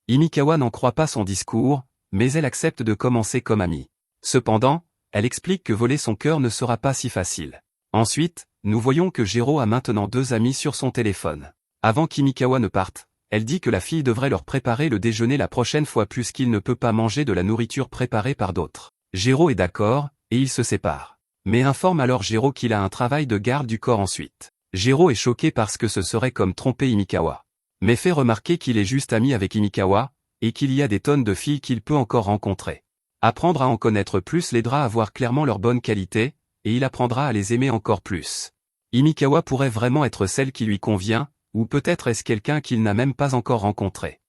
Himikawa n'en croit pas son discours, mais elle accepte de commencer comme amie. Cependant, elle explique que voler son cœur ne sera pas si facile. Ensuite, nous voyons que Jiro a maintenant 2 amis sur son téléphone. Avant qu'Himikawa ne parte, elle dit que la fille devrait leur préparer le déjeuner la prochaine fois puisqu'il ne peut pas manger de la nourriture préparée par d'autres. Jiro est d'accord, et ils se séparent. Mais informe alors Jiro qu'il a un travail de garde du corps ensuite. Jiro est choqué parce que ce serait comme tromper Himikawa. Mais fait remarquer qu'il est juste ami avec Himikawa, et qu'il y a des tonnes de filles qu'il peut encore rencontrer. Apprendre à en connaître plus l'aidera à voir clairement leurs bonnes qualités, et il apprendra à les aimer encore plus. Himikawa pourrait vraiment être celle qui lui convient, ou peut-être est-ce quelqu'un qu'il n'a même pas encore rencontré.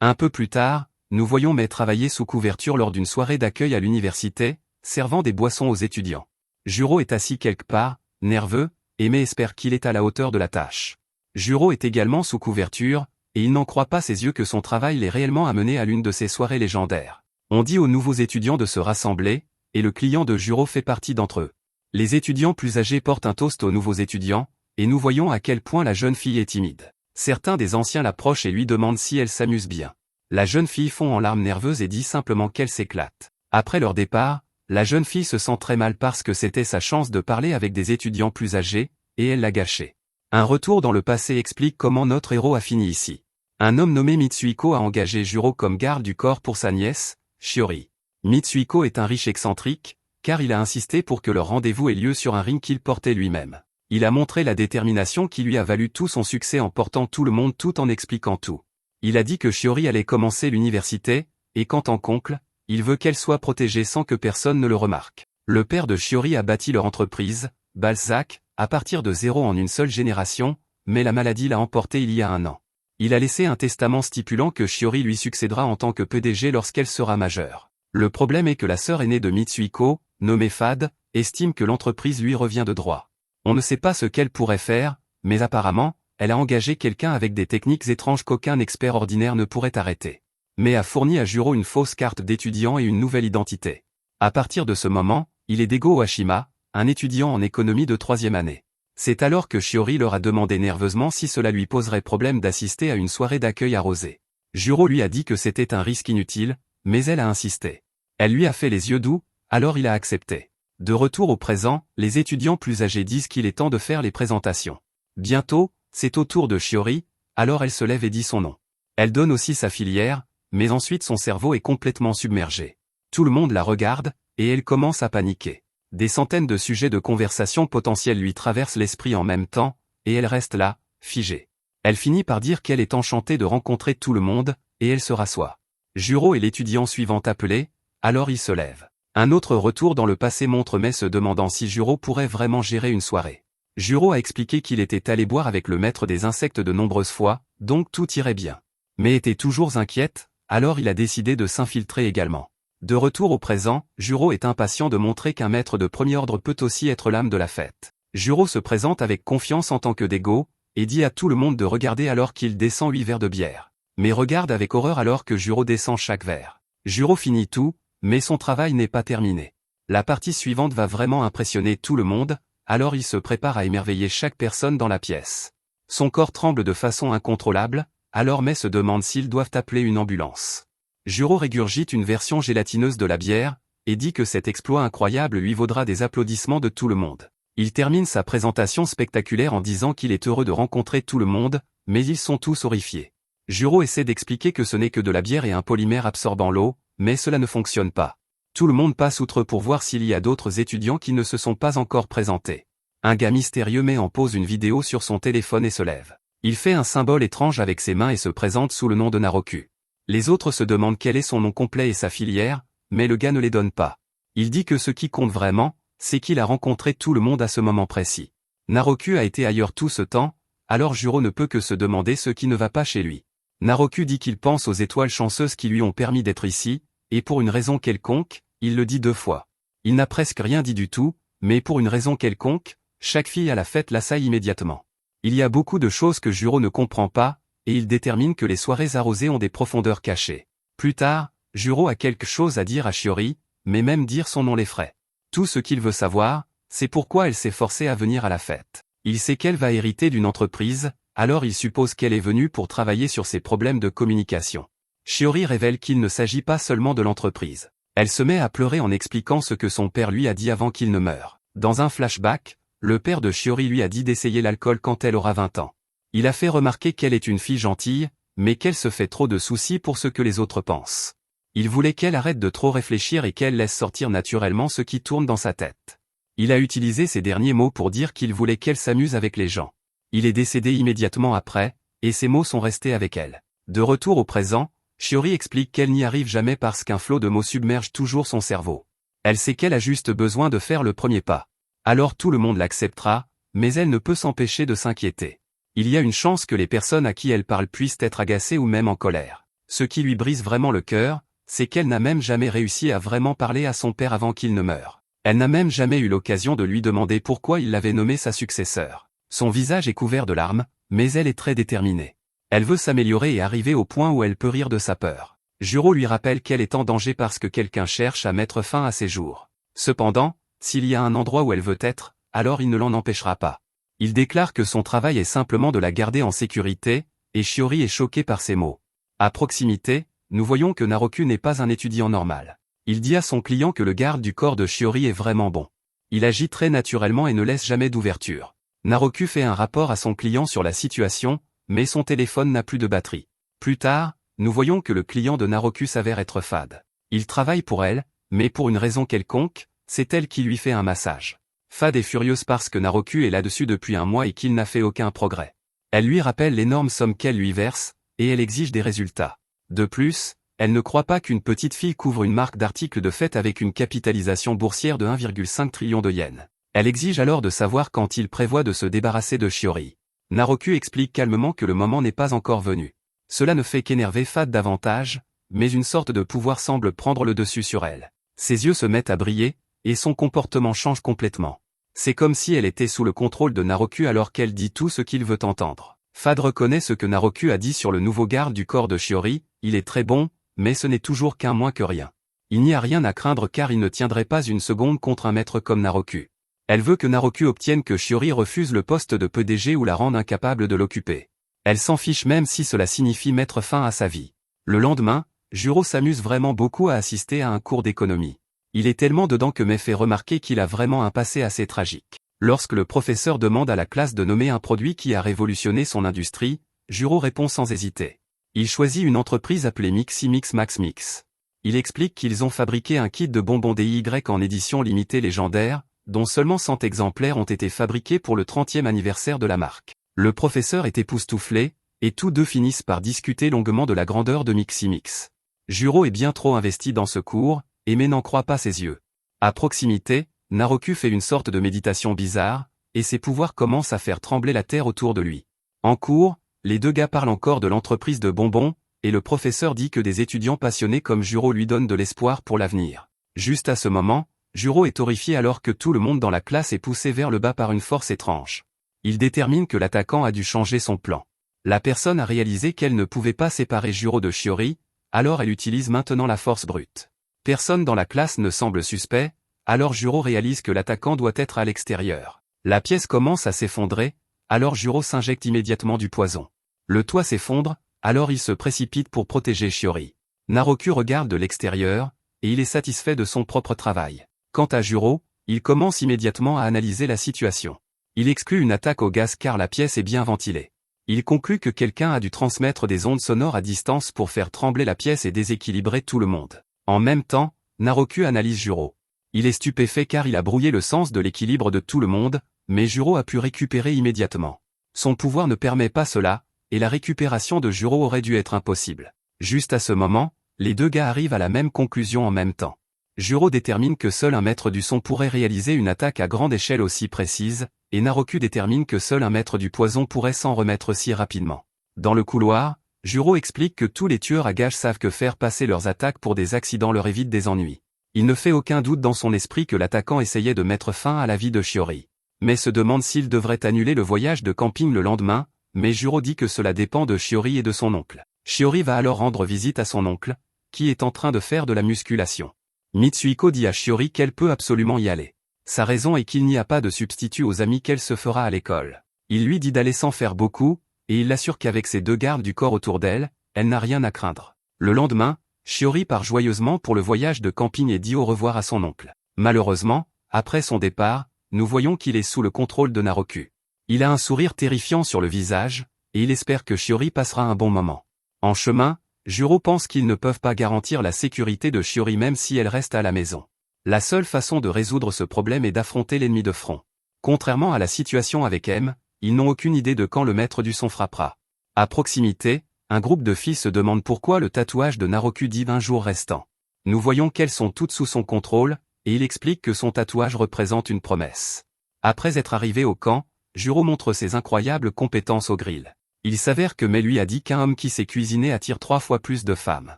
Un peu plus tard, nous voyons Mei travailler sous couverture lors d'une soirée d'accueil à l'université, servant des boissons aux étudiants. Jiro est assis quelque part, nerveux, et Mei espère qu'il est à la hauteur de la tâche. Jiro est également sous couverture, et il n'en croit pas ses yeux que son travail l'ait réellement amené à l'une de ces soirées légendaires. On dit aux nouveaux étudiants de se rassembler, et le client de Juro fait partie d'entre eux. Les étudiants plus âgés portent un toast aux nouveaux étudiants, et nous voyons à quel point la jeune fille est timide. Certains des anciens l'approchent et lui demandent si elle s'amuse bien. La jeune fille fond en larmes nerveuses et dit simplement qu'elle s'éclate. Après leur départ, la jeune fille se sent très mal parce que c'était sa chance de parler avec des étudiants plus âgés, et elle l'a gâché. Un retour dans le passé explique comment notre héros a fini ici. Un homme nommé Mitsuhiko a engagé Juro comme garde du corps pour sa nièce, Shiori. Mitsuhiko est un riche excentrique, car il a insisté pour que leur rendez-vous ait lieu sur un ring qu'il portait lui-même. Il a montré la détermination qui lui a valu tout son succès en portant tout le monde tout en expliquant tout. Il a dit que Shiori allait commencer l'université, et qu'en tant qu'oncle, il veut qu'elle soit protégée sans que personne ne le remarque. Le père de Shiori a bâti leur entreprise, Balzac, à partir de zéro en une seule génération, mais la maladie l'a emporté il y a un an. Il a laissé un testament stipulant que Shiori lui succédera en tant que PDG lorsqu'elle sera majeure. Le problème est que la sœur aînée de Mitsuhiko, nommée Fad, estime que l'entreprise lui revient de droit. On ne sait pas ce qu'elle pourrait faire, mais apparemment, elle a engagé quelqu'un avec des techniques étranges qu'aucun expert ordinaire ne pourrait arrêter. Mais a fourni à Juro une fausse carte d'étudiant et une nouvelle identité. À partir de ce moment, il est Dego Oashima, un étudiant en économie de 3e année. C'est alors que Shiori leur a demandé nerveusement si cela lui poserait problème d'assister à une soirée d'accueil arrosée. Juro lui a dit que c'était un risque inutile, mais elle a insisté. Elle lui a fait les yeux doux, alors il a accepté. De retour au présent, les étudiants plus âgés disent qu'il est temps de faire les présentations. Bientôt, c'est au tour de Shiori, alors elle se lève et dit son nom. Elle donne aussi sa filière, mais ensuite son cerveau est complètement submergé. Tout le monde la regarde, et elle commence à paniquer. Des centaines de sujets de conversation potentiels lui traversent l'esprit en même temps, et elle reste là, figée. Elle finit par dire qu'elle est enchantée de rencontrer tout le monde, et elle se rassoit. Juro est l'étudiant suivant appelé, alors il se lève. Un autre retour dans le passé montre Mai se demandant si Juro pourrait vraiment gérer une soirée. Juro a expliqué qu'il était allé boire avec le maître des insectes de nombreuses fois, donc tout irait bien. Mais était toujours inquiète, alors il a décidé de s'infiltrer également. De retour au présent, Juro est impatient de montrer qu'un maître de premier ordre peut aussi être l'âme de la fête. Juro se présente avec confiance en tant que Dego, et dit à tout le monde de regarder alors qu'il descend 8 verres de bière. Mais regarde avec horreur alors que Juro descend chaque verre. Juro finit tout, mais son travail n'est pas terminé. La partie suivante va vraiment impressionner tout le monde, alors il se prépare à émerveiller chaque personne dans la pièce. Son corps tremble de façon incontrôlable, alors Mai se demande s'ils doivent appeler une ambulance. Juro régurgite une version gélatineuse de la bière, et dit que cet exploit incroyable lui vaudra des applaudissements de tout le monde. Il termine sa présentation spectaculaire en disant qu'il est heureux de rencontrer tout le monde, mais ils sont tous horrifiés. Juro essaie d'expliquer que ce n'est que de la bière et un polymère absorbant l'eau, mais cela ne fonctionne pas. Tout le monde passe outre pour voir s'il y a d'autres étudiants qui ne se sont pas encore présentés. Un gars mystérieux met en pause une vidéo sur son téléphone et se lève. Il fait un symbole étrange avec ses mains et se présente sous le nom de Naroku. Les autres se demandent quel est son nom complet et sa filière, mais le gars ne les donne pas. Il dit que ce qui compte vraiment, c'est qu'il a rencontré tout le monde à ce moment précis. Naroku a été ailleurs tout ce temps, alors Juro ne peut que se demander ce qui ne va pas chez lui. Naroku dit qu'il pense aux étoiles chanceuses qui lui ont permis d'être ici, et pour une raison quelconque, il le dit 2 fois. Il n'a presque rien dit du tout, mais pour une raison quelconque, chaque fille à la fête l'assaille immédiatement. Il y a beaucoup de choses que Juro ne comprend pas, et il détermine que les soirées arrosées ont des profondeurs cachées. Plus tard, Juro a quelque chose à dire à Shiori, mais même dire son nom l'effraie. Tout ce qu'il veut savoir, c'est pourquoi elle s'est forcée à venir à la fête. Il sait qu'elle va hériter d'une entreprise, alors il suppose qu'elle est venue pour travailler sur ses problèmes de communication. Shiori révèle qu'il ne s'agit pas seulement de l'entreprise. Elle se met à pleurer en expliquant ce que son père lui a dit avant qu'il ne meure. Dans un flashback, le père de Shiori lui a dit d'essayer l'alcool quand elle aura 20 ans. Il a fait remarquer qu'elle est une fille gentille, mais qu'elle se fait trop de soucis pour ce que les autres pensent. Il voulait qu'elle arrête de trop réfléchir et qu'elle laisse sortir naturellement ce qui tourne dans sa tête. Il a utilisé ces derniers mots pour dire qu'il voulait qu'elle s'amuse avec les gens. Il est décédé immédiatement après, et ces mots sont restés avec elle. De retour au présent, Shiori explique qu'elle n'y arrive jamais parce qu'un flot de mots submerge toujours son cerveau. Elle sait qu'elle a juste besoin de faire le premier pas. Alors tout le monde l'acceptera, mais elle ne peut s'empêcher de s'inquiéter. Il y a une chance que les personnes à qui elle parle puissent être agacées ou même en colère. Ce qui lui brise vraiment le cœur, c'est qu'elle n'a même jamais réussi à vraiment parler à son père avant qu'il ne meure. Elle n'a même jamais eu l'occasion de lui demander pourquoi il l'avait nommée sa successeur. Son visage est couvert de larmes, mais elle est très déterminée. Elle veut s'améliorer et arriver au point où elle peut rire de sa peur. Juro lui rappelle qu'elle est en danger parce que quelqu'un cherche à mettre fin à ses jours. Cependant, s'il y a un endroit où elle veut être, alors il ne l'en empêchera pas. Il déclare que son travail est simplement de la garder en sécurité, et Shiori est choqué par ces mots. À proximité, nous voyons que Naroku n'est pas un étudiant normal. Il dit à son client que le garde du corps de Shiori est vraiment bon. Il agit très naturellement et ne laisse jamais d'ouverture. Naroku fait un rapport à son client sur la situation, mais son téléphone n'a plus de batterie. Plus tard, nous voyons que le client de Naroku s'avère être Fad. Il travaille pour elle, mais pour une raison quelconque, c'est elle qui lui fait un massage. Fad est furieuse parce que Naroku est là-dessus depuis un mois et qu'il n'a fait aucun progrès. Elle lui rappelle l'énorme somme qu'elle lui verse, et elle exige des résultats. De plus, elle ne croit pas qu'une petite fille couvre une marque d'articles de fête avec une capitalisation boursière de 1,5 trillion de yens. Elle exige alors de savoir quand il prévoit de se débarrasser de Shiori. Naroku explique calmement que le moment n'est pas encore venu. Cela ne fait qu'énerver Fad davantage, mais une sorte de pouvoir semble prendre le dessus sur elle. Ses yeux se mettent à briller, et son comportement change complètement. C'est comme si elle était sous le contrôle de Naroku alors qu'elle dit tout ce qu'il veut entendre. Fad reconnaît ce que Naroku a dit sur le nouveau garde du corps de Shiori, il est très bon, mais ce n'est toujours qu'un moins que rien. Il n'y a rien à craindre car il ne tiendrait pas une seconde contre un maître comme Naroku. Elle veut que Naroku obtienne que Shiori refuse le poste de PDG ou la rende incapable de l'occuper. Elle s'en fiche même si cela signifie mettre fin à sa vie. Le lendemain, Juro s'amuse vraiment beaucoup à assister à un cours d'économie. Il est tellement dedans que Mei fait remarquer qu'il a vraiment un passé assez tragique. Lorsque le professeur demande à la classe de nommer un produit qui a révolutionné son industrie, Juro répond sans hésiter. Il choisit une entreprise appelée Mixi Mix Max Mix. Il explique qu'ils ont fabriqué un kit de bonbons DIY en édition limitée légendaire, dont seulement 100 exemplaires ont été fabriqués pour le 30e anniversaire de la marque. Le professeur est époustouflé, et tous deux finissent par discuter longuement de la grandeur de Mixi Mix. Juro est bien trop investi dans ce cours, et Mei n'en croit pas ses yeux. À proximité, Naroku fait une sorte de méditation bizarre, et ses pouvoirs commencent à faire trembler la terre autour de lui. En cours, les deux gars parlent encore de l'entreprise de bonbons, et le professeur dit que des étudiants passionnés comme Juro lui donnent de l'espoir pour l'avenir. Juste à ce moment, Juro est horrifié alors que tout le monde dans la classe est poussé vers le bas par une force étrange. Il détermine que l'attaquant a dû changer son plan. La personne a réalisé qu'elle ne pouvait pas séparer Juro de Shiori, alors elle utilise maintenant la force brute. Personne dans la classe ne semble suspect, alors Juro réalise que l'attaquant doit être à l'extérieur. La pièce commence à s'effondrer, alors Juro s'injecte immédiatement du poison. Le toit s'effondre, alors il se précipite pour protéger Shiori. Naroku regarde de l'extérieur, et il est satisfait de son propre travail. Quant à Juro, il commence immédiatement à analyser la situation. Il exclut une attaque au gaz car la pièce est bien ventilée. Il conclut que quelqu'un a dû transmettre des ondes sonores à distance pour faire trembler la pièce et déséquilibrer tout le monde. En même temps, Naroku analyse Juro. Il est stupéfait car il a brouillé le sens de l'équilibre de tout le monde, mais Juro a pu récupérer immédiatement. Son pouvoir ne permet pas cela, et la récupération de Juro aurait dû être impossible. Juste à ce moment, les deux gars arrivent à la même conclusion en même temps. Juro détermine que seul un maître du son pourrait réaliser une attaque à grande échelle aussi précise, et Naroku détermine que seul un maître du poison pourrait s'en remettre si rapidement. Dans le couloir, Juro explique que tous les tueurs à gages savent que faire passer leurs attaques pour des accidents leur évite des ennuis. Il ne fait aucun doute dans son esprit que l'attaquant essayait de mettre fin à la vie de Shiori. Mais se demande s'il devrait annuler le voyage de camping le lendemain, mais Juro dit que cela dépend de Shiori et de son oncle. Shiori va alors rendre visite à son oncle, qui est en train de faire de la musculation. Mitsuhiko dit à Shiori qu'elle peut absolument y aller. Sa raison est qu'il n'y a pas de substitut aux amis qu'elle se fera à l'école. Il lui dit d'aller sans faire beaucoup, et il l'assure qu'avec ses deux gardes du corps autour d'elle, elle n'a rien à craindre. Le lendemain, Shiori part joyeusement pour le voyage de camping et dit au revoir à son oncle. Malheureusement, après son départ, nous voyons qu'il est sous le contrôle de Naroku. Il a un sourire terrifiant sur le visage, et il espère que Shiori passera un bon moment. En chemin, Juro pense qu'ils ne peuvent pas garantir la sécurité de Shiori même si elle reste à la maison. La seule façon de résoudre ce problème est d'affronter l'ennemi de front. Contrairement à la situation avec M, ils n'ont aucune idée de quand le maître du son frappera. À proximité, un groupe de filles se demande pourquoi le tatouage de Naroku dit 20 jours restants. Nous voyons qu'elles sont toutes sous son contrôle, et il explique que son tatouage représente une promesse. Après être arrivé au camp, Juro montre ses incroyables compétences au grill. Il s'avère que Mei lui a dit qu'un homme qui sait cuisiner attire 3 fois plus de femmes.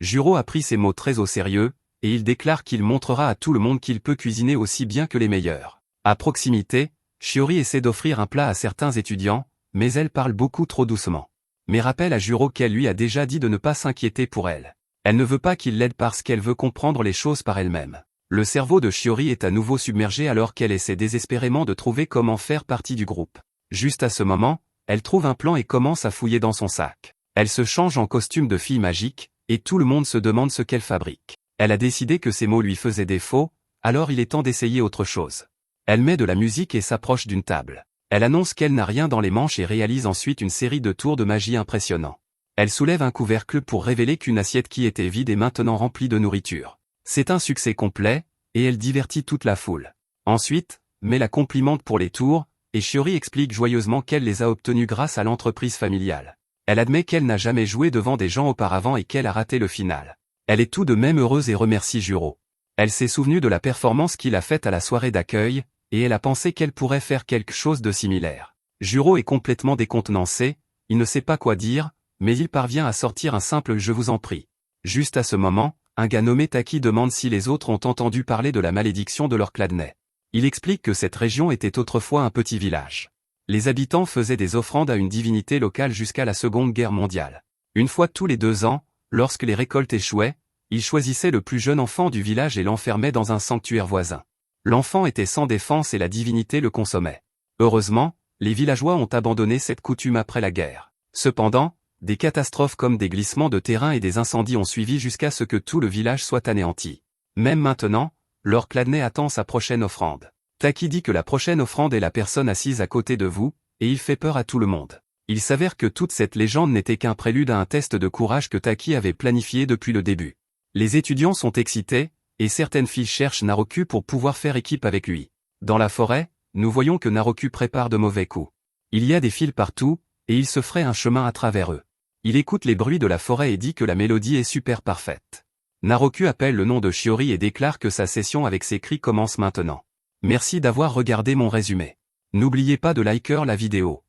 Juro a pris ces mots très au sérieux, et il déclare qu'il montrera à tout le monde qu'il peut cuisiner aussi bien que les meilleurs. À proximité, Shiori essaie d'offrir un plat à certains étudiants, mais elle parle beaucoup trop doucement. mais rappelle à Juro qu'elle lui a déjà dit de ne pas s'inquiéter pour elle. Elle ne veut pas qu'il l'aide parce qu'elle veut comprendre les choses par elle-même. Le cerveau de Shiori est à nouveau submergé alors qu'elle essaie désespérément de trouver comment faire partie du groupe. Juste à ce moment, elle trouve un plan et commence à fouiller dans son sac. Elle se change en costume de fille magique, et tout le monde se demande ce qu'elle fabrique. Elle a décidé que ses mots lui faisaient défaut, alors il est temps d'essayer autre chose. Elle met de la musique et s'approche d'une table. Elle annonce qu'elle n'a rien dans les manches et réalise ensuite une série de tours de magie impressionnants. Elle soulève un couvercle pour révéler qu'une assiette qui était vide est maintenant remplie de nourriture. C'est un succès complet, et elle divertit toute la foule. Ensuite, Mai la complimente pour les tours, et Shiori explique joyeusement qu'elle les a obtenus grâce à l'entreprise familiale. Elle admet qu'elle n'a jamais joué devant des gens auparavant et qu'elle a raté le final. Elle est tout de même heureuse et remercie Juro. Elle s'est souvenue de la performance qu'il a faite à la soirée d'accueil, et elle a pensé qu'elle pourrait faire quelque chose de similaire. Juro est complètement décontenancé, il ne sait pas quoi dire, mais il parvient à sortir un simple « je vous en prie ». Juste à ce moment, un gars nommé Taki demande si les autres ont entendu parler de la malédiction de leur Chladni. Il explique que cette région était autrefois un petit village. Les habitants faisaient des offrandes à une divinité locale jusqu'à la Seconde Guerre mondiale. Une fois tous les 2 ans, lorsque les récoltes échouaient, ils choisissaient le plus jeune enfant du village et l'enfermaient dans un sanctuaire voisin. L'enfant était sans défense et la divinité le consommait. Heureusement, les villageois ont abandonné cette coutume après la guerre. Cependant, des catastrophes comme des glissements de terrain et des incendies ont suivi jusqu'à ce que tout le village soit anéanti. Même maintenant, Lord Chladni attend sa prochaine offrande. Taki dit que la prochaine offrande est la personne assise à côté de vous, et il fait peur à tout le monde. Il s'avère que toute cette légende n'était qu'un prélude à un test de courage que Taki avait planifié depuis le début. Les étudiants sont excités, et certaines filles cherchent Naroku pour pouvoir faire équipe avec lui. Dans la forêt, nous voyons que Naroku prépare de mauvais coups. Il y a des fils partout, et il se ferait un chemin à travers eux. Il écoute les bruits de la forêt et dit que la mélodie est super parfaite. Naroku appelle le nom de Shiori et déclare que sa session avec ses cris commence maintenant. Merci d'avoir regardé mon résumé. N'oubliez pas de liker la vidéo.